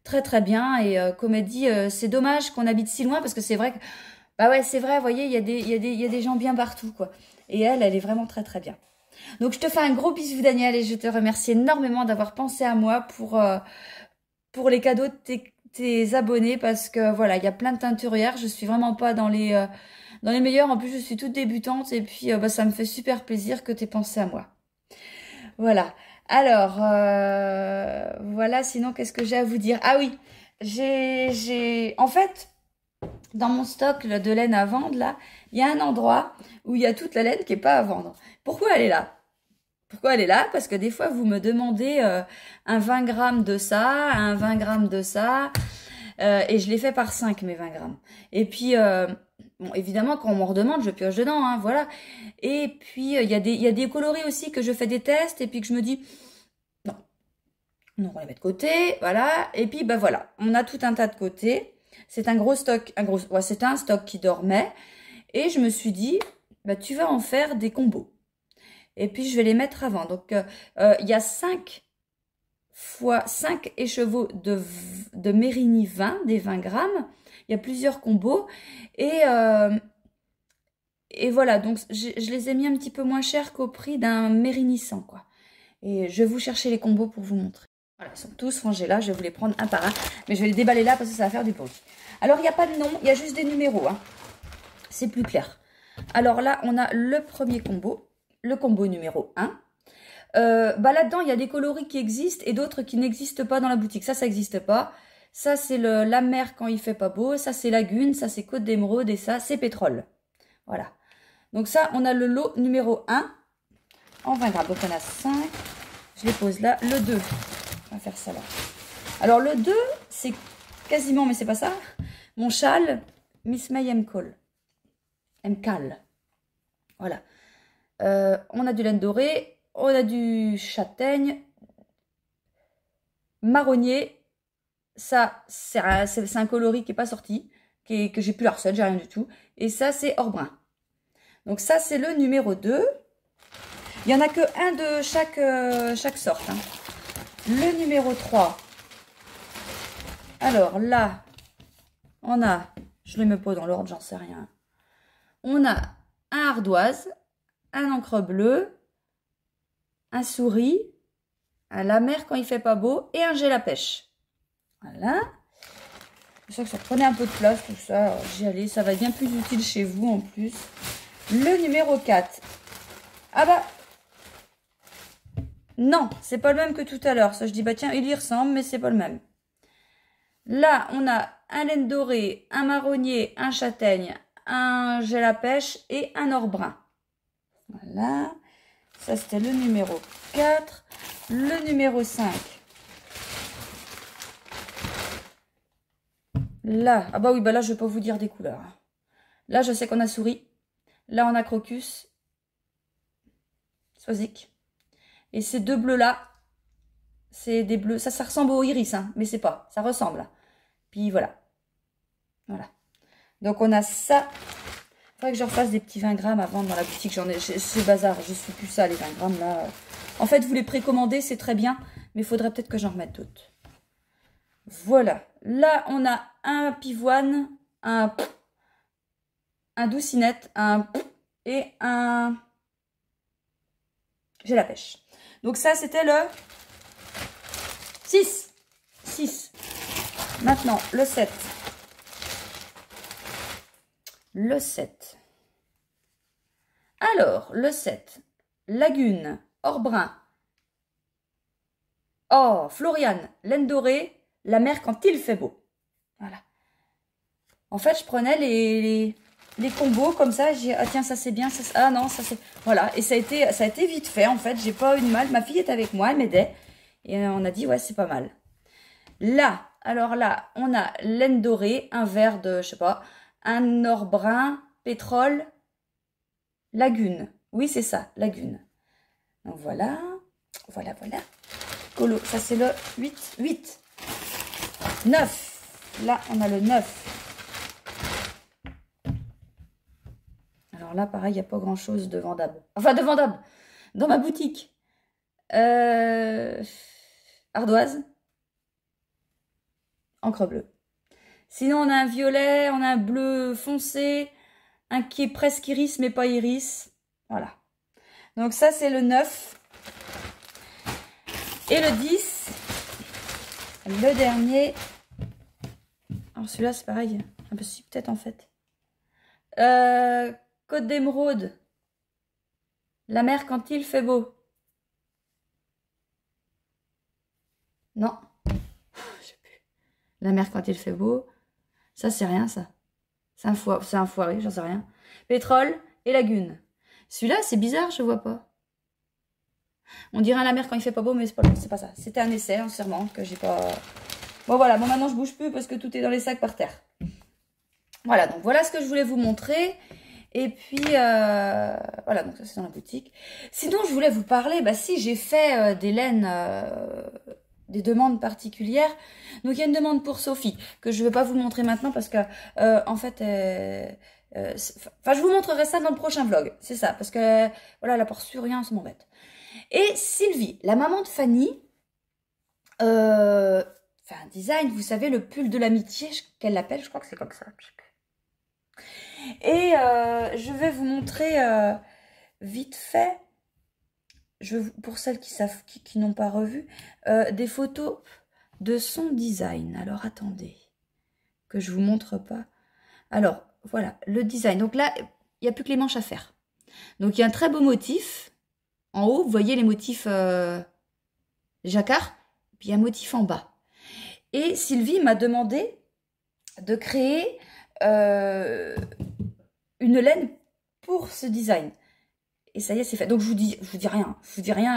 très très bien. Et comme elle dit, c'est dommage qu'on habite si loin parce que c'est vrai que... ouais, c'est vrai, vous voyez, il y a des gens bien partout, quoi. Et elle est vraiment très très bien. Donc, je te fais un gros bisou, Daniel, et je te remercie énormément d'avoir pensé à moi pour les cadeaux de tes abonnés, parce que, voilà, il y a plein de teinturières. Je suis vraiment pas dans les meilleures. En plus, je suis toute débutante, et puis, ça me fait super plaisir que tu aies pensé à moi. Voilà. Alors, voilà, sinon, qu'est-ce que j'ai à vous dire? Ah oui, en fait... Dans mon stock de laine à vendre, là, il y a un endroit où il y a toute la laine qui n'est pas à vendre. Pourquoi elle est là? Pourquoi elle est là? Parce que des fois, vous me demandez un 20 grammes de ça, un 20 grammes de ça. Et je les fais par 5, mes 20 grammes. Et puis, Bon, évidemment, quand on m'en redemande, je pioche dedans, hein, voilà. Et puis, il y a des coloris aussi que je fais des tests et puis que je me dis, non, non, on les met de côté, voilà. Et puis, bah voilà, on a tout un tas de côté. C'est un gros stock, ouais, c'était un stock qui dormait. Et je me suis dit, bah tu vas en faire des combos. Et puis, je vais les mettre avant. Donc, il y a 5 fois 5 écheveaux de Mérigny 20, des 20 grammes. Il y a plusieurs combos. Et voilà, donc je les ai mis un petit peu moins cher qu'au prix d'un Mérigny 100, quoi. Et je vais vous chercher les combos pour vous montrer. Voilà, ils sont tous rangés là. Je vais vous les prendre un par un. Mais je vais les déballer là parce que ça va faire du bruit. Alors, il n'y a pas de nom. Il y a juste des numéros, hein. C'est plus clair. Alors là, on a le premier combo. Le combo numéro 1. Bah là-dedans, il y a des coloris qui existent et d'autres qui n'existent pas dans la boutique. Ça n'existe pas. Ça, c'est la mer quand il fait pas beau. Ça, c'est lagune. Ça, c'est côte d'émeraude. Et ça, c'est pétrole. Voilà. Donc ça, on a le lot numéro 1 en 20 grammes. Donc on a 5. Je les pose là. Le 2. On va faire ça là. Alors le 2, c'est quasiment, mais c'est pas ça, mon châle Miss May M'Cal. Voilà. On a du laine dorée. On a du châtaigne, marronnier. Ça, c'est un coloris qui n'est pas sorti, que j'ai plus la recette, j'ai rien du tout. Et ça, c'est or brun. Donc ça, c'est le numéro 2. Il n'y en a que un de chaque sorte, hein. Le numéro 3. Alors là, on a, je les mets pas dans l'ordre, j'en sais rien. On a un ardoise, un encre bleue, un souris, un la mer quand il fait pas beau et un gel à pêche. Voilà. Je sais que ça prenait un peu de place tout ça. J'y allais, ça va être bien plus utile chez vous en plus. Le numéro 4. Ah bah non, c'est pas le même que tout à l'heure. Ça je dis bah tiens, il y ressemble mais c'est pas le même. Là, on a un laine dorée, un marronnier, un châtaigne, un gel à pêche et un or brun. Voilà. Ça, c'était le numéro 4. Le numéro 5. Là, ah bah oui, bah là, je vais pas vous dire des couleurs. Là, je sais qu'on a souris. Là, on a crocus. Swazik. Et ces deux bleus-là, c'est des bleus. Ça ressemble au iris, hein, mais c'est pas. Ça ressemble. Puis voilà. Voilà. Donc, on a ça. Il faudrait que je refasse des petits 20 grammes à vendre dans la boutique. J'en ai, c'est bazar, je suis plus ça, les 20 grammes là. En fait, vous les précommandez, c'est très bien, mais il faudrait peut-être que j'en remette d'autres. Voilà. Là, on a un pivoine, un doucinette, et un j'ai la pêche. Donc ça, c'était le 6. 6. Maintenant, le 7. Le 7. Alors, le 7. Lagune, or brun. Oh, Floriane, laine dorée, la mer quand il fait beau. Voilà. En fait, je prenais les combos comme ça. J'ai ah tiens, ça c'est bien. Ça, ah non, ça c'est... Voilà. Et ça a été vite fait, en fait. J'ai pas eu de mal. Ma fille est avec moi, elle m'aidait. Et on a dit, ouais, c'est pas mal. Là, alors là, on a laine dorée, un vert de, je sais pas, un or brun, pétrole, lagune. Oui, c'est ça, lagune. Donc voilà, voilà, voilà. Colo, ça c'est le 8, 8. 9. Là, on a le 9. Alors là, pareil, il n'y a pas grand-chose de vendable. Enfin, de vendable, dans ma boutique. Ardoise. Encre bleue. Sinon, on a un violet, on a un bleu foncé, un qui est presque iris, mais pas iris. Voilà. Donc ça, c'est le 9. Et le 10, le dernier. Alors celui-là, c'est pareil. Un peu si, peut-être en fait. Côte d'émeraude. La mer quand il fait beau. Non. Je sais plus. La mer quand il fait beau. Ça, c'est rien, ça. C'est un foiré, j'en sais rien. Pétrole et lagune. Celui-là, c'est bizarre, je vois pas. On dirait la mer quand il fait pas beau, mais c'est pas ça. C'était un essai, en serment, que j'ai pas... Bon, voilà. Bon, maintenant, je bouge plus parce que tout est dans les sacs par terre. Voilà, donc voilà ce que je voulais vous montrer. Et puis, voilà, donc ça c'est dans la boutique. Sinon, je voulais vous parler, bah si, j'ai fait des laines, des demandes particulières. Donc, il y a une demande pour Sophie, que je ne vais pas vous montrer maintenant parce que, en fait, enfin, je vous montrerai ça dans le prochain vlog. C'est ça, parce que, voilà, elle apporte sur rien, ça m'embête. Et Sylvie, la maman de Fanny, fait un design, vous savez, le pull de l'amitié, qu'elle l'appelle, je crois que c'est comme ça, je sais plus. Et je vais vous montrer vite fait, pour celles qui savent, qui n'ont pas revu, des photos de son design. Alors attendez, que je vous montre pas. Alors voilà, le design. Donc là, il n'y a plus que les manches à faire. Donc il y a un très beau motif. En haut, vous voyez les motifs jacquard, puis il y a un motif en bas. Et Sylvie m'a demandé de créer une laine pour ce design. Et ça y est, c'est fait. Donc je vous dis rien,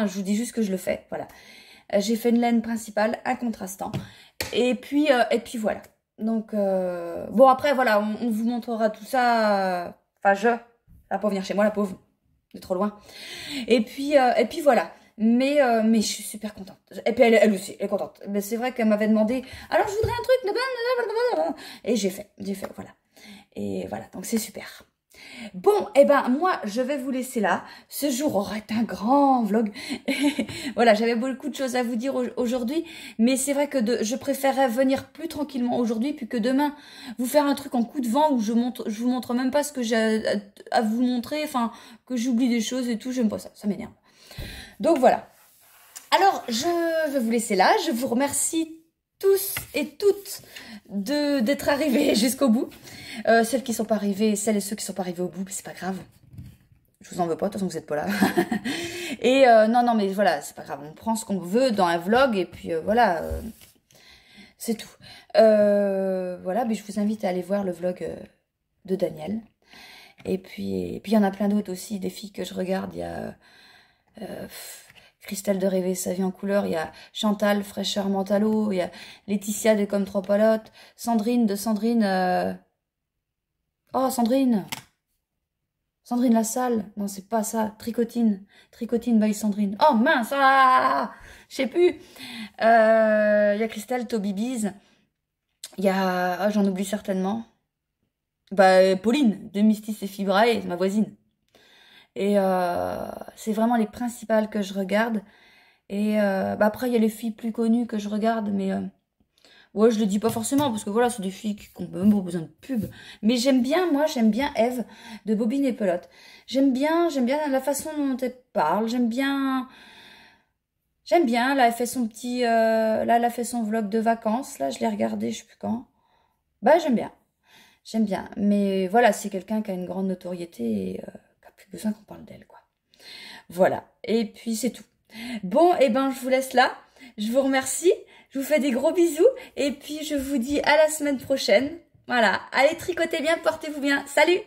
je vous dis juste que je le fais. Voilà. J'ai fait une laine principale, un contrastant. Et puis voilà. Donc bon, après voilà, on vous montrera tout ça. Enfin, elle va pas venir chez moi, la pauvre. Elle est trop loin. Et puis voilà. Mais je suis super contente. Et puis elle aussi, elle est contente. Mais c'est vrai qu'elle m'avait demandé, alors je voudrais un truc. Et j'ai fait, voilà. Et voilà, donc c'est super. Bon, et ben moi, je vais vous laisser là. Ce jour aurait un grand vlog. Voilà, j'avais beaucoup de choses à vous dire aujourd'hui. Mais c'est vrai que je préférerais venir plus tranquillement aujourd'hui, puis que demain, vous faire un truc en coup de vent où je vous montre même pas ce que j'ai à vous montrer. Enfin, que j'oublie des choses et tout. J'aime pas ça, ça m'énerve. Donc voilà. Alors, je vais vous laisser là. Je vous remercie tous et toutes d'être arrivés jusqu'au bout. Celles qui sont pas arrivées, celles et ceux qui sont pas arrivés au bout, c'est pas grave. Je vous en veux pas, de toute façon vous êtes pas là. Et non, mais voilà, c'est pas grave. On prend ce qu'on veut dans un vlog et puis voilà, c'est tout. Voilà, mais je vous invite à aller voir le vlog de Daniel. Et puis il y en a plein d'autres aussi, des filles que je regarde. Il y a Christelle de Rêver sa vie en couleur, il y a Chantal, fraîcheur mentalo, il y a Laetitia de Comme Trois Palottes, Sandrine de Sandrine... Oh, Sandrine Lassalle. Non, c'est pas ça. Tricotine by Sandrine. Oh, mince, je sais plus. Il y a Christelle, Toby Bees. Il y a... Oh, j'en oublie certainement. Bah, Pauline, de Mistis et Fibrae, ma voisine. Et c'est vraiment les principales que je regarde. Et bah après, il y a les filles plus connues que je regarde, mais ouais, je le dis pas forcément, parce que voilà, c'est des filles qui n'ont même pas besoin de pub. Mais j'aime bien Eve de Bobine et Pelote. J'aime bien la façon dont elle parle. J'aime bien, là, elle fait son petit, là, elle a fait son vlog de vacances. Là, je l'ai regardé, je sais plus quand. Bah, j'aime bien. Mais voilà, c'est quelqu'un qui a une grande notoriété et qui a plus besoin qu'on parle d'elle, quoi. Voilà. Et puis, c'est tout. Bon, et ben, je vous laisse là. Je vous remercie. Je vous fais des gros bisous. Et puis, je vous dis à la semaine prochaine. Voilà. Allez, tricotez bien, portez-vous bien. Salut!